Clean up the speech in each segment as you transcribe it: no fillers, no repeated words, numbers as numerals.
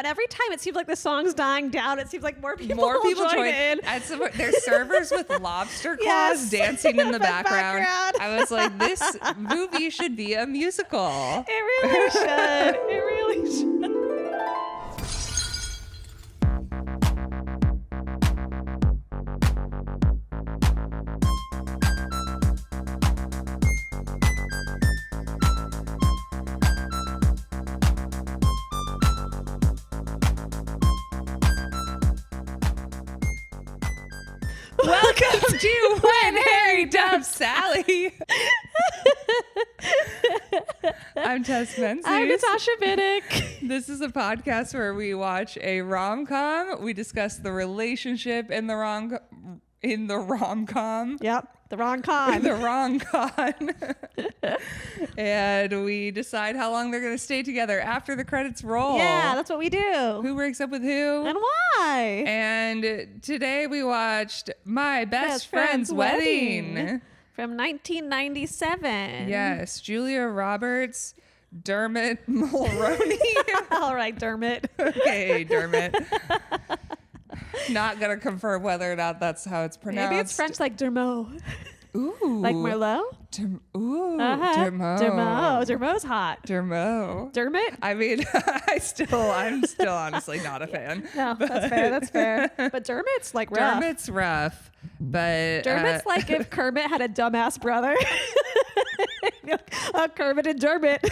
and every time it seems like the song's dying down, it seems like more people join in. There's servers with lobster claws dancing in the background. I was like, this movie should be a musical. It really should. It really should. Welcome to When Harry Dumped Sally. I'm Tess Menzies. I'm Natasha Biddick. This is a podcast where we watch a rom-com. We discuss the relationship in the rom-com. Yep, the wrong con. The wrong con. And we decide how long they're going to stay together after the credits roll. Yeah, that's what we do. Who breaks up with who? And why? And today we watced My Best Friend's Wedding. From 1997. Yes, Julia Roberts, Dermot Mulroney. All right, Dermot. Okay, Dermot. Not gonna confirm whether or not that's how it's pronounced. Maybe it's French like Dermot. Ooh. Like Merlot? Dermot. Dermot's hot. Dermot. Dermot? I mean, I'm still honestly not a fan. No, that's fair. But Dermot's like rough. Dermot's rough, but Dermot's like if Kermit had a dumbass brother. Kermit and Dermot.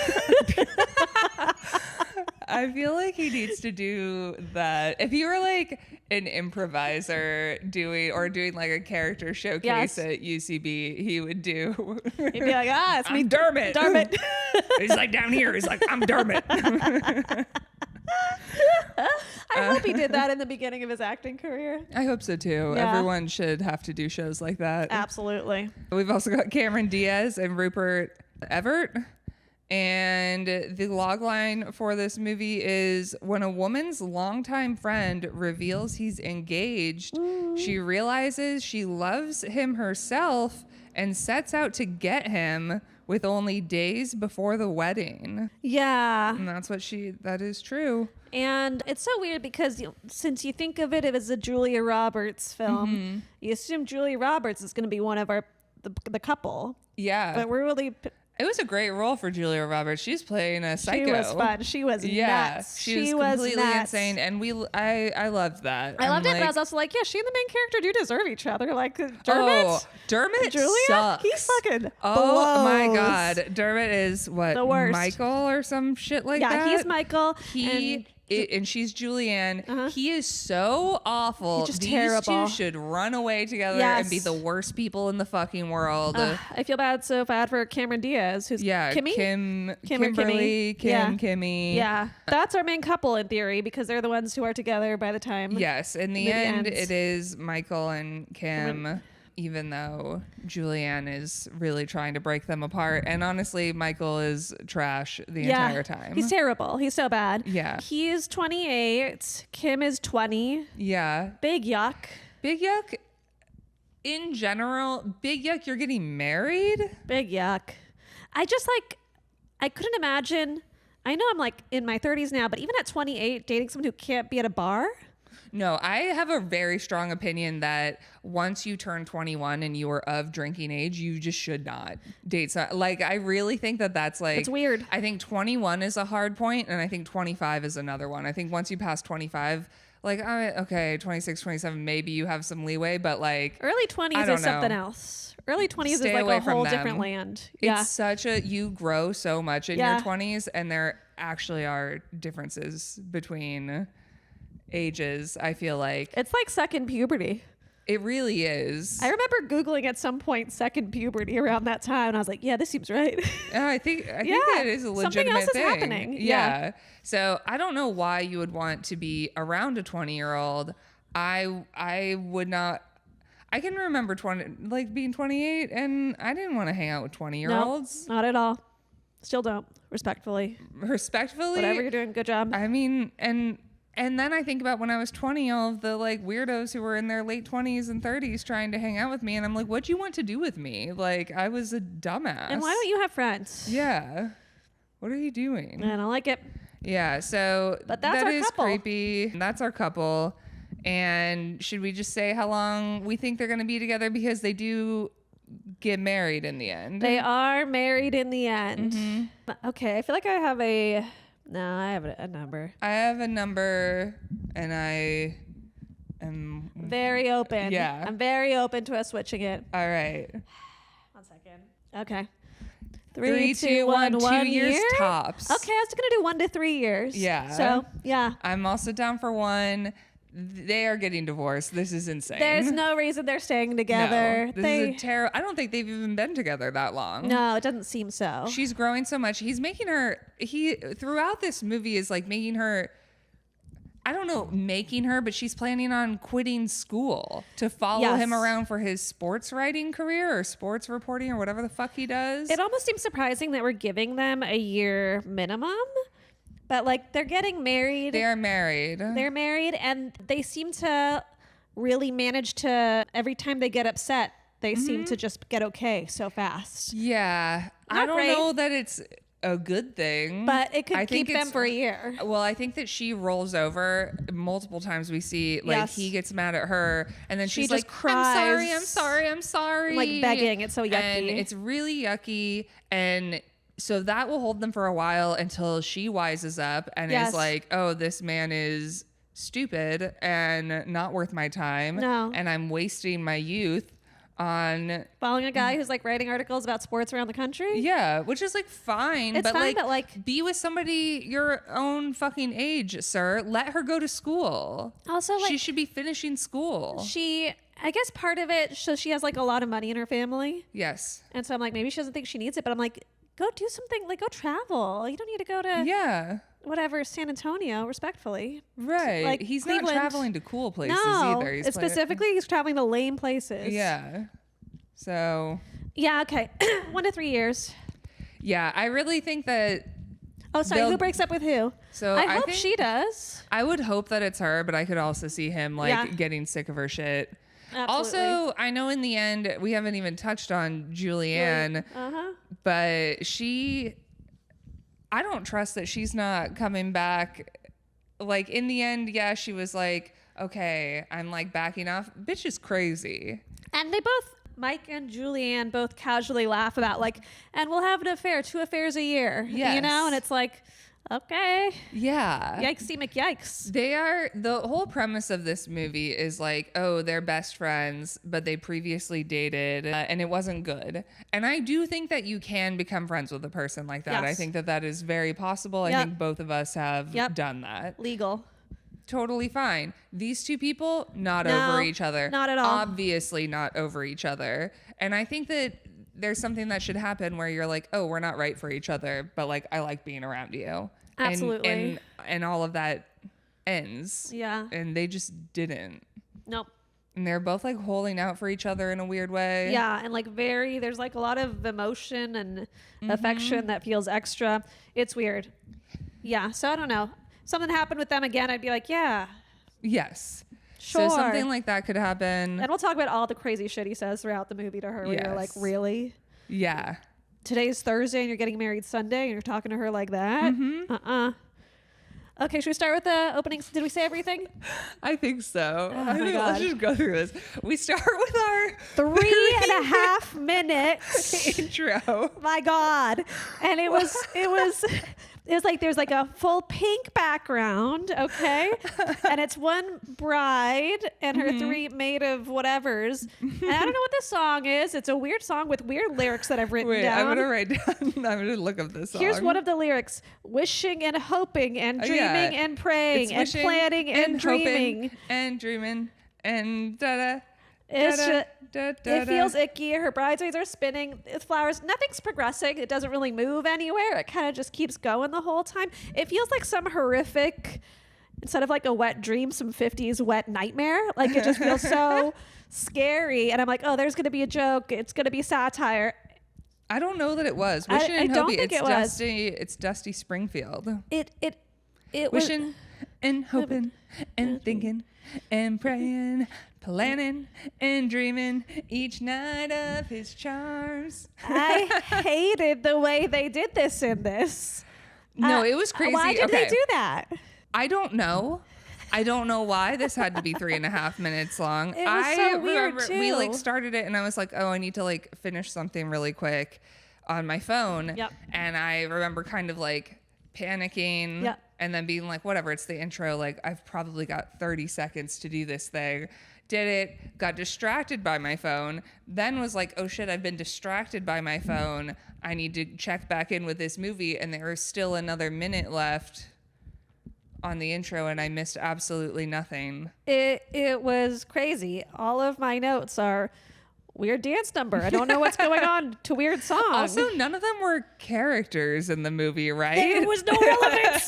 I feel like he needs to do that. If you were like an improviser doing like a character showcase at UCB, he would do. He'd be like, it's me, Dermot. Dermot. He's like down here. He's like, I'm Dermot. I hope he did that in the beginning of his acting career. I hope so too. Yeah. Everyone should have to do shows like that. Absolutely. We've also got Cameron Diaz and Rupert Everett. And the logline for this movie is when a woman's longtime friend reveals he's engaged, she realizes she loves him herself and sets out to get him with only days before the wedding. Yeah. And that is true. And it's so weird because since you think of it as a Julia Roberts film, you assume Julia Roberts is going to be one of the couple. Yeah. But we're really... It was a great role for Julia Roberts. She's playing a psycho. She was fun. She was nuts. She was completely insane, and I loved that. I loved it, but I was also like, yeah, she and the main character do deserve each other. Like Dermot, Julia, sucks. He fucking blows. My blows. God, Dermot is what, the worst. Michael or some shit like that. Yeah, he's Michael. And she's Julianne. He is so awful. He's just These terrible. two should run away together and be the worst people in the fucking world. I feel so bad for Cameron Diaz, who's Kimmy? Kimberly, Kimmy. Yeah, that's our main couple in theory because they're the ones who are together by the time. Yes, in the end, it is Michael and Kim. Even though Julianne is really trying to break them apart. And honestly, Michael is trash the entire time. He's terrible. He's so bad. Yeah. He is 28. Kim is 20. Yeah. Big yuck. Big yuck. In general, big yuck, you're getting married? Big yuck. I couldn't imagine. I know I'm like in my 30s now, but even at 28, dating someone who can't be at a bar? No, I have a very strong opinion that once you turn 21 and you are of drinking age, you just should not date. So, like, I really think that's like... It's weird. I think 21 is a hard point, and I think 25 is another one. I think once you pass 25... Like, okay, 26, 27, maybe you have some leeway, but like... Early 20s is something else. Early 20s is like a whole different land. It's you grow so much in your 20s, and there actually are differences between ages, I feel like. It's like second puberty. It really is. I remember Googling at some point second puberty around that time, and I was like, yeah, this seems right. I think that is a legitimate something else thing. is happening. Yeah. So I don't know why you would want to be around a 20-year-old. I would not. I can remember being 28, and I didn't want to hang out with 20-year-olds. No, not at all. Still don't. Respectfully. Whatever you're doing, good job. I mean, and then I think about when I was 20, all of the like weirdos who were in their late 20s and 30s trying to hang out with me. And I'm like, what'd you want to do with me? Like, I was a dumbass. And why don't you have friends? Yeah. What are you doing? I don't like it. Yeah, so But that's that our is couple. creepy. That's our couple. And should we just say how long we think they're going to be together? Because they do get married in the end. They are married in the end. Mm-hmm. Okay, I feel like I have a... No, I have a number. I have a number, and I am... Very open. Yeah. I'm very open to us switching it. All right. 1 second. Okay. 3, 2, 1, 2 years year? tops. Okay, I was going to do 1 to 3 years. Yeah. So, yeah. I'm also down for 1. They are getting divorced. This is insane. There's no reason they're staying together. No, this is a terrible. I don't think they've even been together that long. No, it doesn't seem so. She's growing so much. He's making her. He throughout this movie is like making her. I don't know, making her, but she's planning on quitting school to follow him around for his sports writing career or sports reporting or whatever the fuck he does. It almost seems surprising that we're giving them a year minimum. But like they're getting married. They are married. They're married and they seem to really manage to, every time they get upset, they seem to just get okay so fast. Yeah. Not I don't great. know that it's a good thing. But it could I keep think them for a year. Well, I think that she rolls over multiple times. We see like he gets mad at her and then She she's just like, cries. I'm sorry. Like begging. It's so yucky. And it's really yucky. And so that will hold them for a while until she wises up and is like, oh, this man is stupid and not worth my time. No. And I'm wasting my youth on following a guy who's like writing articles about sports around the country. Yeah, which is like fine. It's fine, but like be with somebody your own fucking age, sir. Let her go to school. Also, like she should be finishing school. I guess part of it, so she has like a lot of money in her family. Yes. And so I'm like, maybe she doesn't think she needs it, but I'm like, go do something, like go travel. You don't need to go to whatever, San Antonio, respectfully. Right. Like he's Cleveland. Not traveling to cool places No, either. He's he's traveling to lame places. Yeah. So. Yeah, okay. 1 to 3 years. Yeah, I really think that. Oh, sorry, who breaks up with who? So I hope think she does. I would hope that it's her, but I could also see him like getting sick of her shit. Absolutely. Also, I know in the end, we haven't even touched on Julianne, but I don't trust that she's not coming back. Like in the end, yeah, she was like, okay, I'm like backing off. Bitch is crazy. And they both, Mike and Julianne, both casually laugh about like, and we'll have an affair, 2 affairs a year. Yes. You know? And it's like, okay. Yeah. Yikesy McYikes. The whole premise of this movie is like, oh, they're best friends, but they previously dated and it wasn't good. And I do think that you can become friends with a person like that. Yes. I think that that is very possible. Yep. I think both of us have done that. Legal. Totally fine. These two people, not No, over each other. not at all. Obviously not over each other. And I think that there's something that should happen where you're like, oh, we're not right for each other, but like I like being around you. Absolutely. And all of that ends. Yeah. And they just didn't. Nope. And they're both like holding out for each other in a weird way. Yeah, and like there's like a lot of emotion and affection that feels extra. It's weird. Yeah, so I don't know. Something happened with them again, I'd be like, yeah. Yes. Sure. So something like that could happen. And we'll talk about all the crazy shit he says throughout the movie to her where you're like, really? Yeah. Today's Thursday and you're getting married Sunday and you're talking to her like that? Okay, should we start with the openings? Did we say everything? I think so. Oh my God. Let's just go through this. We start with our 3.5 minutes intro. My God. And it was like there's like a full pink background, okay? And it's one bride and her 3 maid of whatevers. And I don't know what this song is. It's a weird song with weird lyrics that I've written down. I'm gonna write down. I'm gonna look up this song. Here's one of the lyrics: wishing and hoping and dreaming and praying and planning and dreaming and dreaming and da-da. It's just, it feels icky. Her bridesmaids are spinning flowers. Nothing's progressing. It doesn't really move anywhere. It kind of just keeps going the whole time. It feels like some horrific, instead of like a wet dream, some 50s wet nightmare. Like it just feels so scary. And I'm like, oh, there's going to be a joke. It's going to be satire. I don't know that it was. I don't think it was. It's Dusty Springfield. It was Wishing and hoping and thinking and praying, planning and dreaming each night of his charms. I hated the way they did this in this. No, it was crazy. Why did Okay. they do that? I don't know. I don't know why this had to be 3.5 minutes long. It was so weird, remember we like too. started it and I was like, oh, I need to like finish something really quick on my phone. Yep. And I remember kind of like panicking Yep. and then being like, whatever, it's the intro. Like I've probably got 30 seconds to do this thing. Did it, got distracted by my phone, then was like, oh shit, I've been distracted by my phone. I need to check back in with this movie. And there was still another minute left on the intro and I missed absolutely nothing. It was crazy. All of my notes are weird dance number. I don't know what's going on to weird song. Also, none of them were characters in the movie, right? There was no relevance.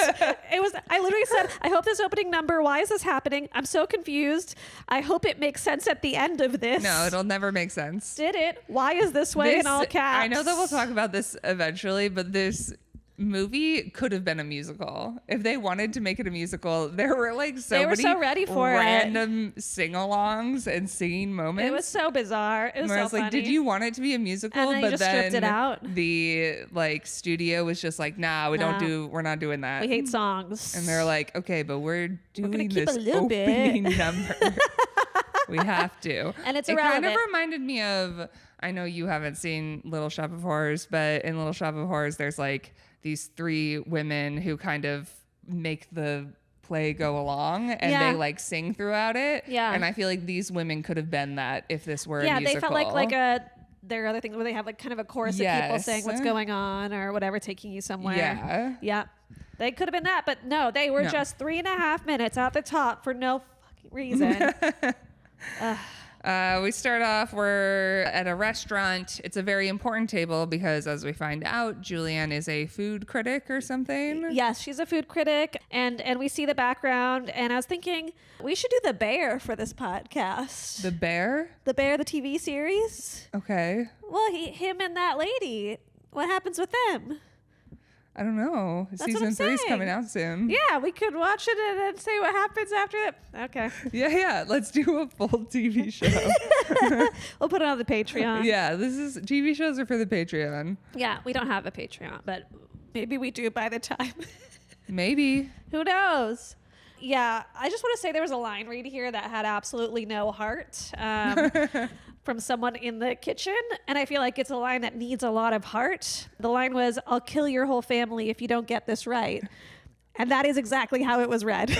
I literally said, I hope this opening number, why is this happening? I'm so confused. I hope it makes sense at the end of this. No, it'll never make sense. Did it? Why is this way in all caps? I know that we'll talk about this eventually, but this movie could have been a musical. If they wanted to make it a musical, there were like They were so ready for it. random sing-alongs and singing moments. It was so bizarre. It was Where so I was like, funny. did you want it to be a musical? And then you but just stripped it out. The like studio was just like, nah, we're not doing that. We hate songs. And they're like, okay, but we're gonna doing keep this a little bit. opening number. We have to. And it's it kind of irrelevant. reminded me of, I know you haven't seen Little Shop of Horrors, but in Little Shop of Horrors, there's like these 3 women who kind of make the play go along and Yeah. they like sing throughout it. Yeah. And I feel like these women could have been that if this were a yeah, musical. they felt like there are other things where they have like kind of a chorus of people Yes. saying what's going on or whatever, taking you somewhere. Yeah. Yeah. They could have been that, but no, they were No. just 3.5 minutes at the top for no fucking reason. We start off, we're at a restaurant. It's a very important table because, as we find out, Julianne is a food critic or something. Yes, she's a food critic, and we see the background, and I was thinking we should do The Bear for this podcast. The Bear? The Bear, the TV series. Okay. Well, him and that lady. What happens with them? I don't know. That's what Season I'm 3 is saying. coming out soon. Yeah, we could watch it and then say what happens after that. Okay. Yeah. Let's do a full TV show. We'll put it on the Patreon. Yeah, TV shows are for the Patreon. Yeah, we don't have a Patreon, but maybe we do by the time. Maybe. Who knows? Yeah, I just want to say there was a line read here that had absolutely no heart from someone in the kitchen. And I feel like it's a line that needs a lot of heart. The line was, "I'll kill your whole family if you don't get this right." And that is exactly how it was read.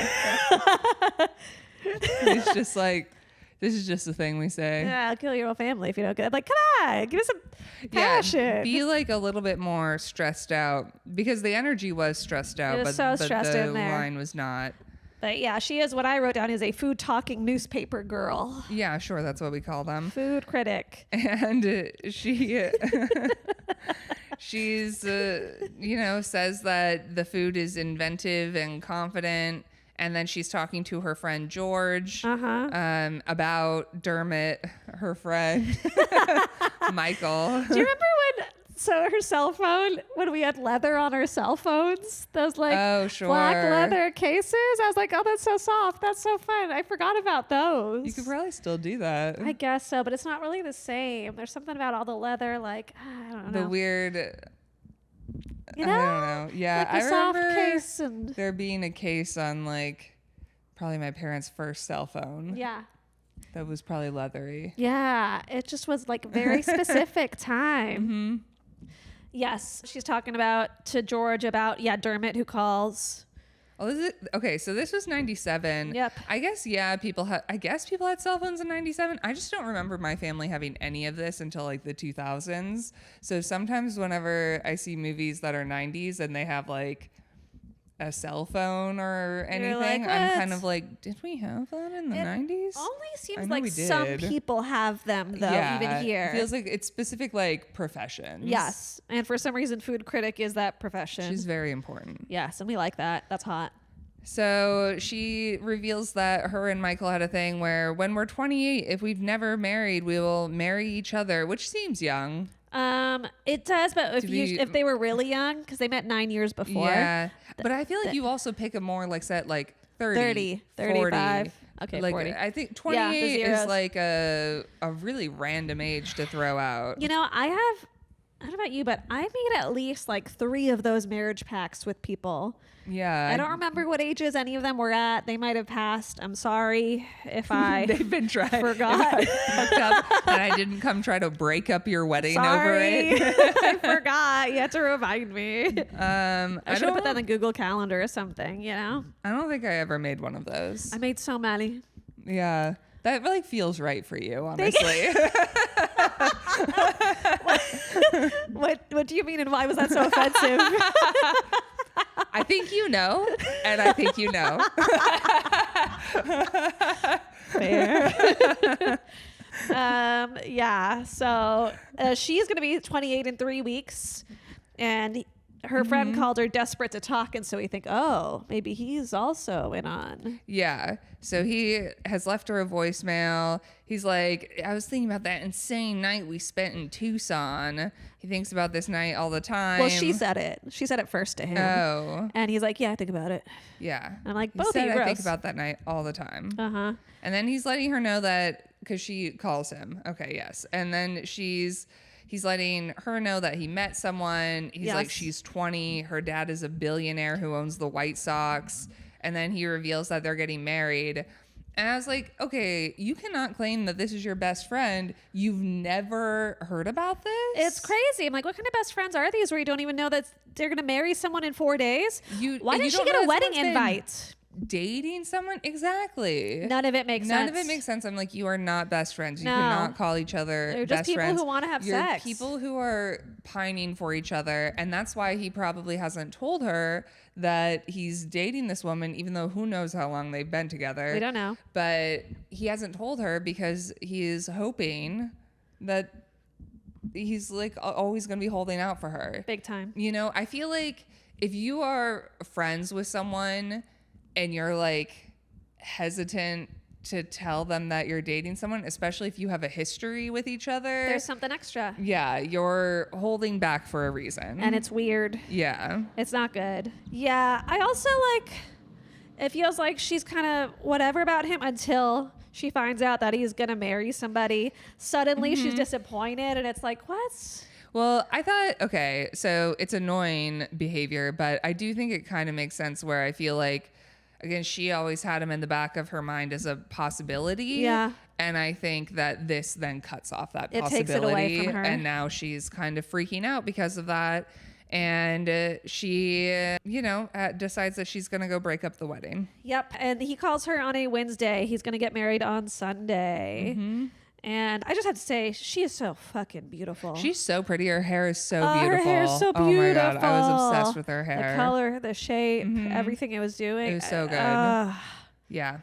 It's just like, this is just the thing we say. Yeah, I'll kill your whole family if you don't get it. Like, come on, give us some passion. Yeah, be like a little bit more stressed out because the energy was stressed out, It was so but stressed the in there. line was not. But yeah, she is what I wrote down is a food talking newspaper girl. Yeah, sure, that's what we call them. Food critic. And she's says that the food is inventive and confident. And then she's talking to her friend George about Dermot, her friend Michael. Do you remember her cell phone, when we had leather on our cell phones, those like black leather cases? I was like, oh, that's so soft. That's so fun. I forgot about those. You could probably still do that. I guess so, but it's not really the same. There's something about all the leather, like, I don't know. The weird... You know? I don't know. Yeah, like I the soft remember case and... there being a case on like probably my parents' first cell phone. Yeah. That was probably leathery. Yeah, it just was like very specific time. Mm-hmm. Yes, she's talking to George about, Dermot who calls. Oh, is it? Okay, so this was 97. Yep. I guess, people had cell phones in 97. I just don't remember my family having any of this until like the 2000s. So sometimes whenever I see movies that are 90s and they have like a cell phone or anything, like, I'm "What?" kind of like, did we have that in the 90s? Only I seems know like we some did. people have them though, even here. It feels like it's specific like professions. Yes, and for some reason, food critic is that profession. She's very important. Yes, and we like that. That's hot. So she reveals that her and Michael had a thing where when we're 28, if we've never married, we will marry each other, which seems young. It does, but if they were really young, because they met 9 years before. Yeah, but I feel like you also pick a more like set like 30, 35. 40. Okay, like 40. I think Yeah, 28 the is zeros. like a really random age to throw out. You know, I have I don't know about you, but I made at least like 3 of those marriage pacts with people. Yeah. I don't remember what ages any of them were at. They might have passed. I'm sorry if I They've been trying. forgot. If I fucked up and I didn't come try to break up your wedding over Sorry. it. I forgot. You had to remind me. I should have put that in the Google Calendar or something, you know? I don't think I ever made one of those. I made so many. Yeah. That really feels right for you, honestly. What do you mean and why was that so offensive? I think you know, and I think you know. Fair. Yeah. So she's going to be 28 in 3 weeks. And her friend called her desperate to talk. And so we think, oh, maybe he's also in on. Yeah. So he has left her a voicemail. He's like, I was thinking about that insane night we spent in Tucson. He thinks about this night all the time. Well, she said it. She said it first to him. Oh. And he's like, yeah, I think about it. Yeah. I'm like, He both of said, you I gross. think about that night all the time. Uh-huh. And then he's letting her know that, because she calls him. Okay, yes. And then he's letting her know that he met someone. He's like, Yes. she's 20. Her dad is a billionaire who owns the White Sox. And then he reveals that they're getting married. And I was like, okay, you cannot claim that this is your best friend. You've never heard about this? It's crazy. I'm like, what kind of best friends are these where you don't even know that they're going to marry someone in 4 days? Why didn't she get a wedding invite? Dating someone? Exactly. None of it makes sense. None of it makes sense. I'm like, you are not best friends. You No. cannot call each other They're just best people friends. who want to have You're sex. people who are pining for each other. And that's why he probably hasn't told her that he's dating this woman, even though who knows how long they've been together. We don't know. But he hasn't told her because he is hoping that he's like always going to be holding out for her. Big time. You know, I feel like if you are friends with someone and you're like hesitant to tell them that you're dating someone, especially if you have a history with each other, There's something extra. yeah, you're holding back for a reason. And it's weird. Yeah. It's not good. Yeah. I also like, it feels like she's kind of whatever about him until she finds out that he's going to marry somebody. Suddenly she's disappointed and it's like, what? Well, I thought, okay, so it's annoying behavior, but I do think it kind of makes sense where I feel like, again, she always had him in the back of her mind as a possibility. Yeah. And I think that this then cuts off that It possibility. takes it away from her. And now she's kind of freaking out because of that. And she, decides that she's going to go break up the wedding. Yep. And he calls her on a Wednesday. He's going to get married on Sunday. And I just have to say, she is so fucking beautiful. She's so pretty. Her hair is so Oh, beautiful. her hair is so Oh my God. I was beautiful. obsessed with her hair. The color, the shape, everything it was doing. It was so good. Yeah.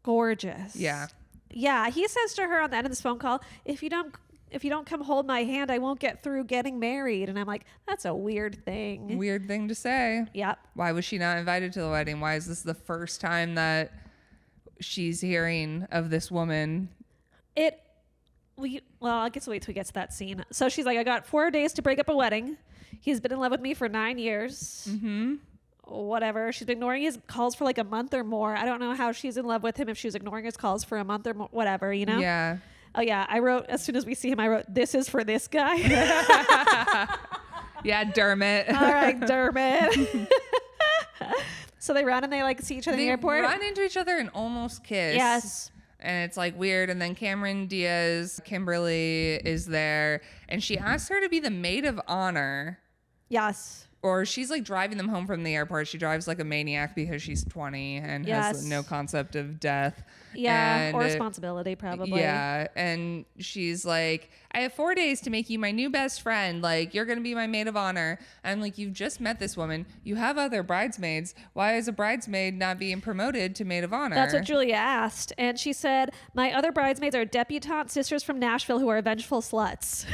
Gorgeous. Yeah. Yeah. He says to her on the end of this phone call, if you don't come hold my hand, I won't get through getting married. And I'm like, that's a weird thing. Weird thing to say. Yep. Why was she not invited to the wedding? Why is this the first time that she's hearing of this woman? Well, I guess we'll wait till we get to that scene. So she's like, I got 4 days to break up a wedding. He's been in love with me for 9 years. Whatever. She's been ignoring his calls for like a month or more. I don't know how she's in love with him if she was ignoring his calls for a month or more, whatever, you know? Yeah. Oh, yeah. I wrote, as soon as we see him, I wrote, this is for this guy. Yeah, Dermot. All right, Dermot. So they run and they like see each other in They the airport. run into each other and almost kiss. Yes. And it's like weird. And then Cameron Diaz, Kimberly, is there. And she asks her to be the maid of honor. Yes. Or she's like driving them home from the airport. She drives like a maniac because she's 20 and has no concept of death. Yeah. And, or responsibility, probably. Yeah. And she's like, I have 4 days to make you my new best friend. Like, you're going to be my maid of honor. And I'm like, you've just met this woman. You have other bridesmaids. Why is a bridesmaid not being promoted to maid of honor? That's what Julia asked. And she said, my other bridesmaids are debutante sisters from Nashville who are vengeful sluts.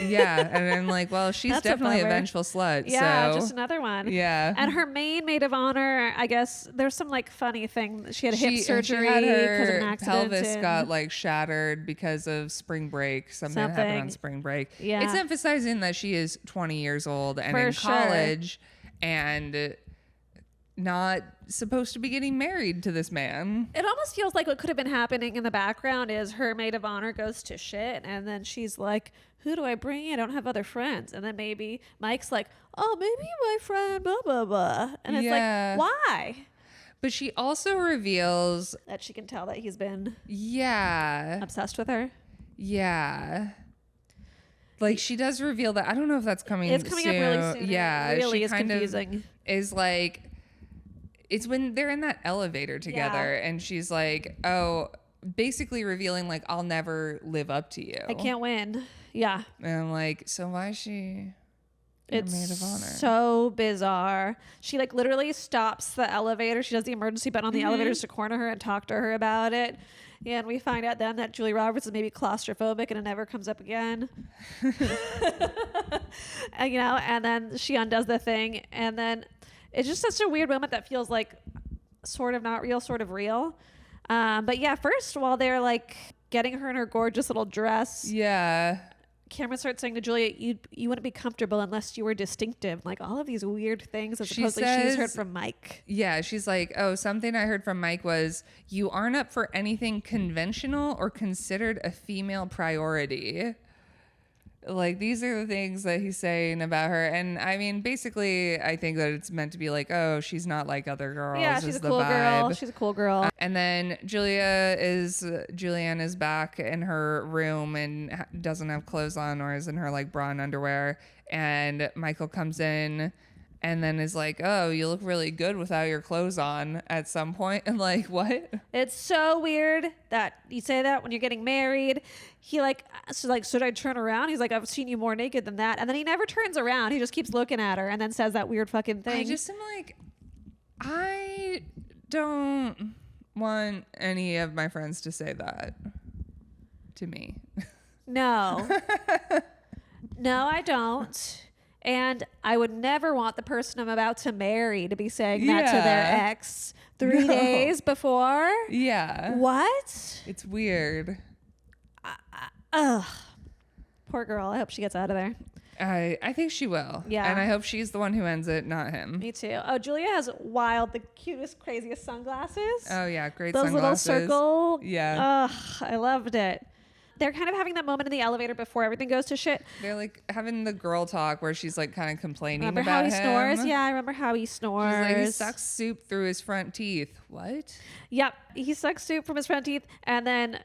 Yeah. And I'm like, well, she's That's a definitely a bummer. vengeful slut. Yeah, so. just another one. Yeah. And her main maid of honor, I guess there's some like funny thing. She had hip surgery and she had because of an her accident. pelvis and- got like shattered because of spring break. Something happened on Something. spring break. Yeah. It's emphasizing that she is 20 years old and For in sure. college and not supposed to be getting married to this man. It almost feels like what could have been happening in the background is her maid of honor goes to shit, and then she's like, who do I bring in? I don't have other friends. And then maybe Mike's like, oh, maybe my friend, blah, blah, blah. And it's like, why? But she also reveals that she can tell that he's been obsessed with her. Yeah. Like, she does reveal that. I don't know if that's coming soon. It's coming up really soon. Yeah. It really she is kind confusing. Of is like, it's when they're in that elevator together and she's like, oh, basically revealing like, I'll never live up to you. I can't win. Yeah. And I'm like, so why is she your maid of honor? So bizarre. She like literally stops the elevator. She does the emergency button on the elevators to corner her and talk to her about it. Yeah, and we find out then that Julia Roberts is maybe claustrophobic and it never comes up again. And, you know, and then she undoes the thing, and then it's just such a weird moment that feels like sort of not real, sort of real. But yeah, first, while they're like getting her in her gorgeous little dress, Cameron starts saying to Julia, you wouldn't be comfortable unless you were distinctive. Like all of these weird things that supposedly she's heard from Mike. Yeah, she's like, oh, something I heard from Mike was, you aren't up for anything conventional or considered a female priority. Like, these are the things that he's saying about her. And I mean, basically, I think that it's meant to be like, oh, she's not like other girls. Yeah, she's a cool girl. She's a cool girl. And then Julianne is back in her room and doesn't have clothes on, or is in her like bra and underwear. And Michael comes in and then is like, oh, you look really good without your clothes on at some point. And like, what? It's so weird that you say that when you're getting married. He like, so like, should I turn around? He's like, I've seen you more naked than that. And then he never turns around. He just keeps looking at her and then says that weird fucking thing. I just am like, I don't want any of my friends to say that to me. No. No, I don't. And I would never want the person I'm about to marry to be saying that to their ex 3 days before. Yeah. What? It's weird. Ugh. Poor girl. I hope she gets out of there. I think she will. Yeah. And I hope she's the one who ends it, not him. Me too. Oh, Julia has the cutest, craziest sunglasses. Oh, yeah. Great Those sunglasses. little circle. Yeah. Ugh, I loved it. They're kind of having that moment in the elevator before everything goes to shit. They're like having the girl talk where she's like kind of complaining remember about how he him. snores? Yeah, I remember how he snores. She's like, he sucks soup through his front teeth. What? Yep. He sucks soup from his front teeth. And then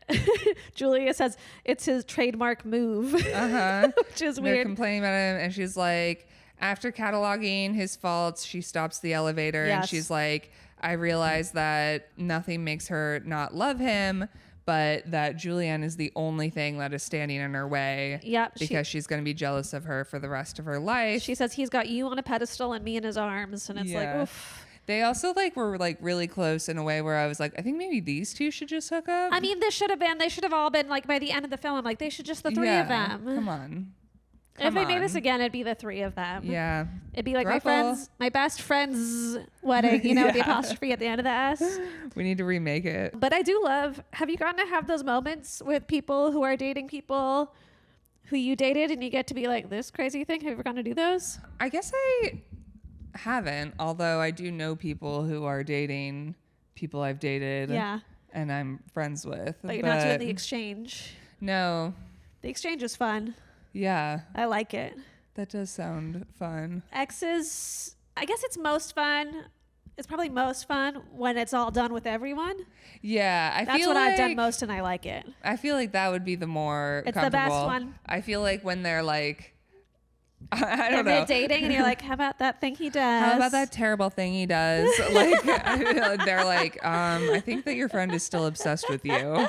Julia says it's his trademark move. Which is weird. They're complaining about him. And she's like, after cataloging his faults, she stops the elevator and she's like, I realize that nothing makes her not love him, but that Julianne is the only thing that is standing in her way. Yep. Because she's going to be jealous of her for the rest of her life. She says he's got you on a pedestal and me in his arms. And it's like, oof. They also like were like really close in a way where I was like, I think maybe these two should just hook up. I mean, they should have all been like by the end of the film. I'm like, they should just the three of them. Come on. If they made this again, it'd be the three of them. Yeah. It'd be like my best friend's wedding, you know, with the apostrophe at the end of the S. We need to remake it. But I do love, have you gotten to have those moments with people who are dating people who you dated and you get to be like, this crazy thing? Have you ever gotten to do those? I guess I haven't, although I do know people who are dating people I've dated. Yeah. And I'm friends with. But you're not doing the exchange. No. The exchange is fun. Yeah. I like it. That does sound fun. Exes, I guess it's most fun. It's probably most fun when it's all done with everyone. Yeah. That's what I've done most and I like it. I feel like that would be the more It's comfortable. the best one. I feel like when they're like, I don't know. They're dating and you're like, how about that thing he does? How about that terrible thing he does? Like, they're like, I think that your friend is still obsessed with you,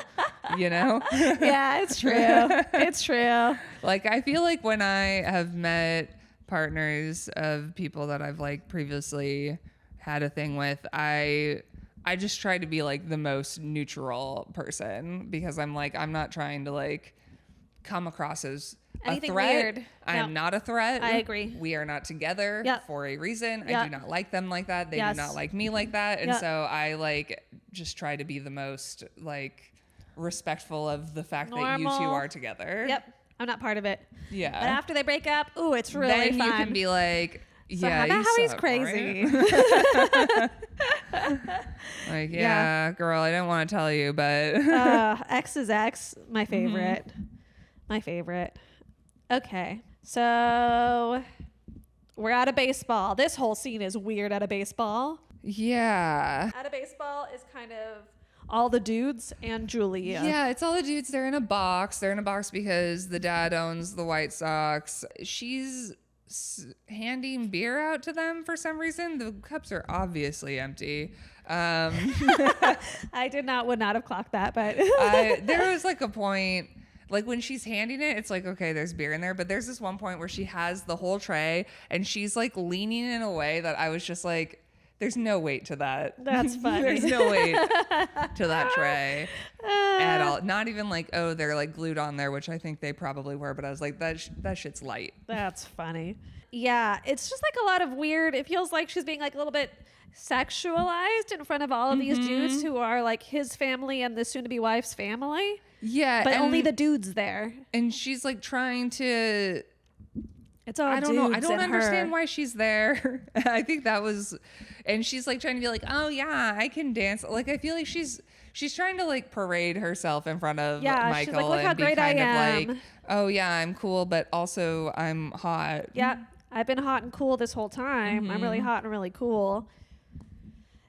you know? Yeah, it's true. It's true. Like, I feel like when I have met partners of people that I've like previously had a thing with, I just try to be like the most neutral person because I'm like, I'm not trying to like come across as anything a threat. Weird. I am not a threat. I agree. We are not together for a reason. I do not like them like that. They do not like me like that. And so I like just try to be the most like respectful of the fact that you two are together. Yep. I'm not part of it. Yeah. But after they break up, ooh, it's really then fun. you can be like, So Yeah, I know you how he's suck, crazy. right? Like, yeah, girl, I didn't want to tell you, but X is X, my favorite. My favorite. Okay, so we're out of baseball. This whole scene is weird at a baseball. yeah. At a baseball is kind of all the dudes and Julia. Yeah, it's all the dudes. They're in a box. They're in a box because the dad owns the White Sox. She's handing beer out to them for some reason. The cups are obviously empty. I would not have clocked that, but There was like a point, like when she's handing it, it's like, okay, there's beer in there. But there's this one point where she has the whole tray and she's like leaning in a way that I was just like, there's no weight to that. That's funny. There's no weight to that tray at all. Not even like, oh, they're like glued on there, which I think they probably were. But I was like, that shit's light. That's funny. Yeah, it's just like a lot of weird. It feels like she's being like a little bit sexualized in front of all of these dudes who are like his family and the soon-to-be wife's family. Yeah, But only the dudes there. And she's like trying to. It's all I don't know. I dudes don't and understand her. why she's there. I think that was, and she's like trying to be like, oh yeah, I can dance. Like I feel like she's trying to like parade herself in front of Yeah, she's Michael like, look how and be great I kind of am. like, oh yeah, I'm cool, but also I'm hot. Yeah, I've been hot and cool this whole time. I'm really hot and really cool.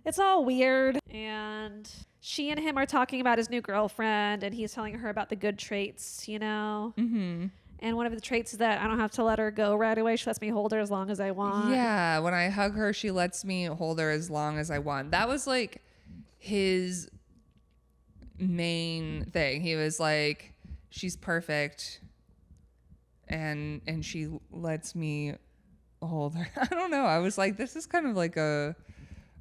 It's all weird. And she and him are talking about his new girlfriend, and he's telling her about the good traits, you know? Mm-hmm. And one of the traits is that I don't have to let her go right away. She lets me hold her as long as I want. Yeah, when I hug her, she lets me hold her as long as I want. That was like his main thing. He was like, she's perfect, and she lets me hold her. I don't know. I was like, this is kind of like a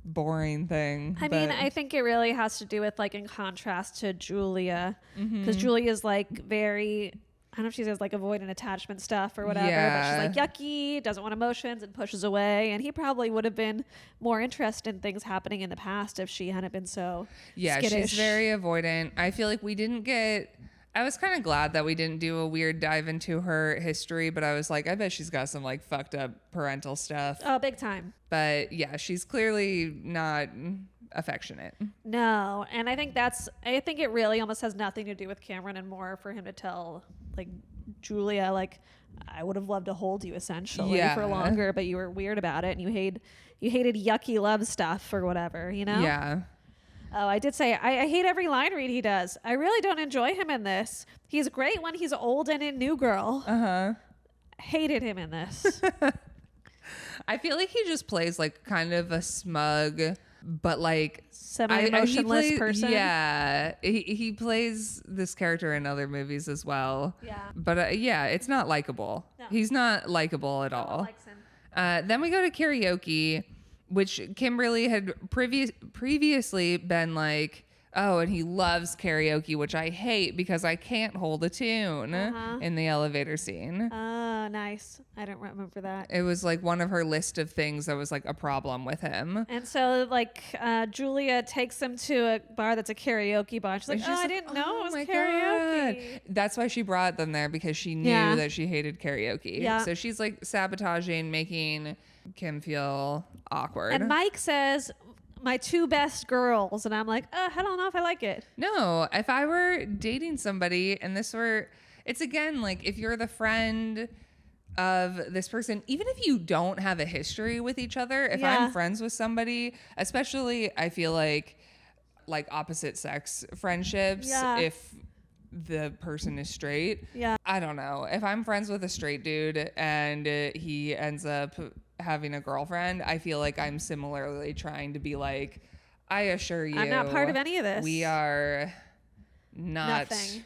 boring thing. I mean, I think it really has to do with like in contrast to Julia, because Julia's like very, I don't know if she says like avoid and attachment stuff or whatever, but she's like yucky, doesn't want emotions and pushes away. And he probably would have been more interested in things happening in the past if she hadn't been so skittish. She's very avoidant. I feel like we didn't get. I was kind of glad that we didn't do a weird dive into her history, but I was like, I bet she's got some like fucked up parental stuff. Oh, big time. But yeah, she's clearly not affectionate. No, and I think it really almost has nothing to do with Cameron and more for him to tell like Julia, like, I would have loved to hold you essentially for longer, but you were weird about it and you hated yucky love stuff or whatever, you know? Yeah. Oh, I did say I hate every line read he does. I really don't enjoy him in this. He's great when he's old and in New Girl. Hated him in this. I feel like he just plays like kind of a smug, but like semi-emotionless person. Yeah, he plays this character in other movies as well. Yeah. But yeah, it's not likable. No. He's not likable at all. No one likes him. Then we go to karaoke, which Kimberly had previously been like, oh, and he loves karaoke, which I hate because I can't hold a tune in the elevator scene. Oh, nice. I don't remember that. It was like one of her list of things that was like a problem with him. And so like Julia takes him to a bar that's a karaoke bar. She's like, I didn't know it was karaoke. God. That's why she brought them there, because she knew that she hated karaoke. Yeah. So she's like sabotaging, making Kim feel awkward. And Mike says, my two best girls. And I'm like, I don't know if I like it. No, if I were dating somebody and it's again, like if you're the friend of this person, even if you don't have a history with each other, if I'm friends with somebody, especially I feel like opposite sex friendships, if the person is straight. Yeah. I don't know. If I'm friends with a straight dude and he ends up having a girlfriend, I feel like I'm similarly trying to be like, I assure you, I'm not part of any of this. We are not Nothing.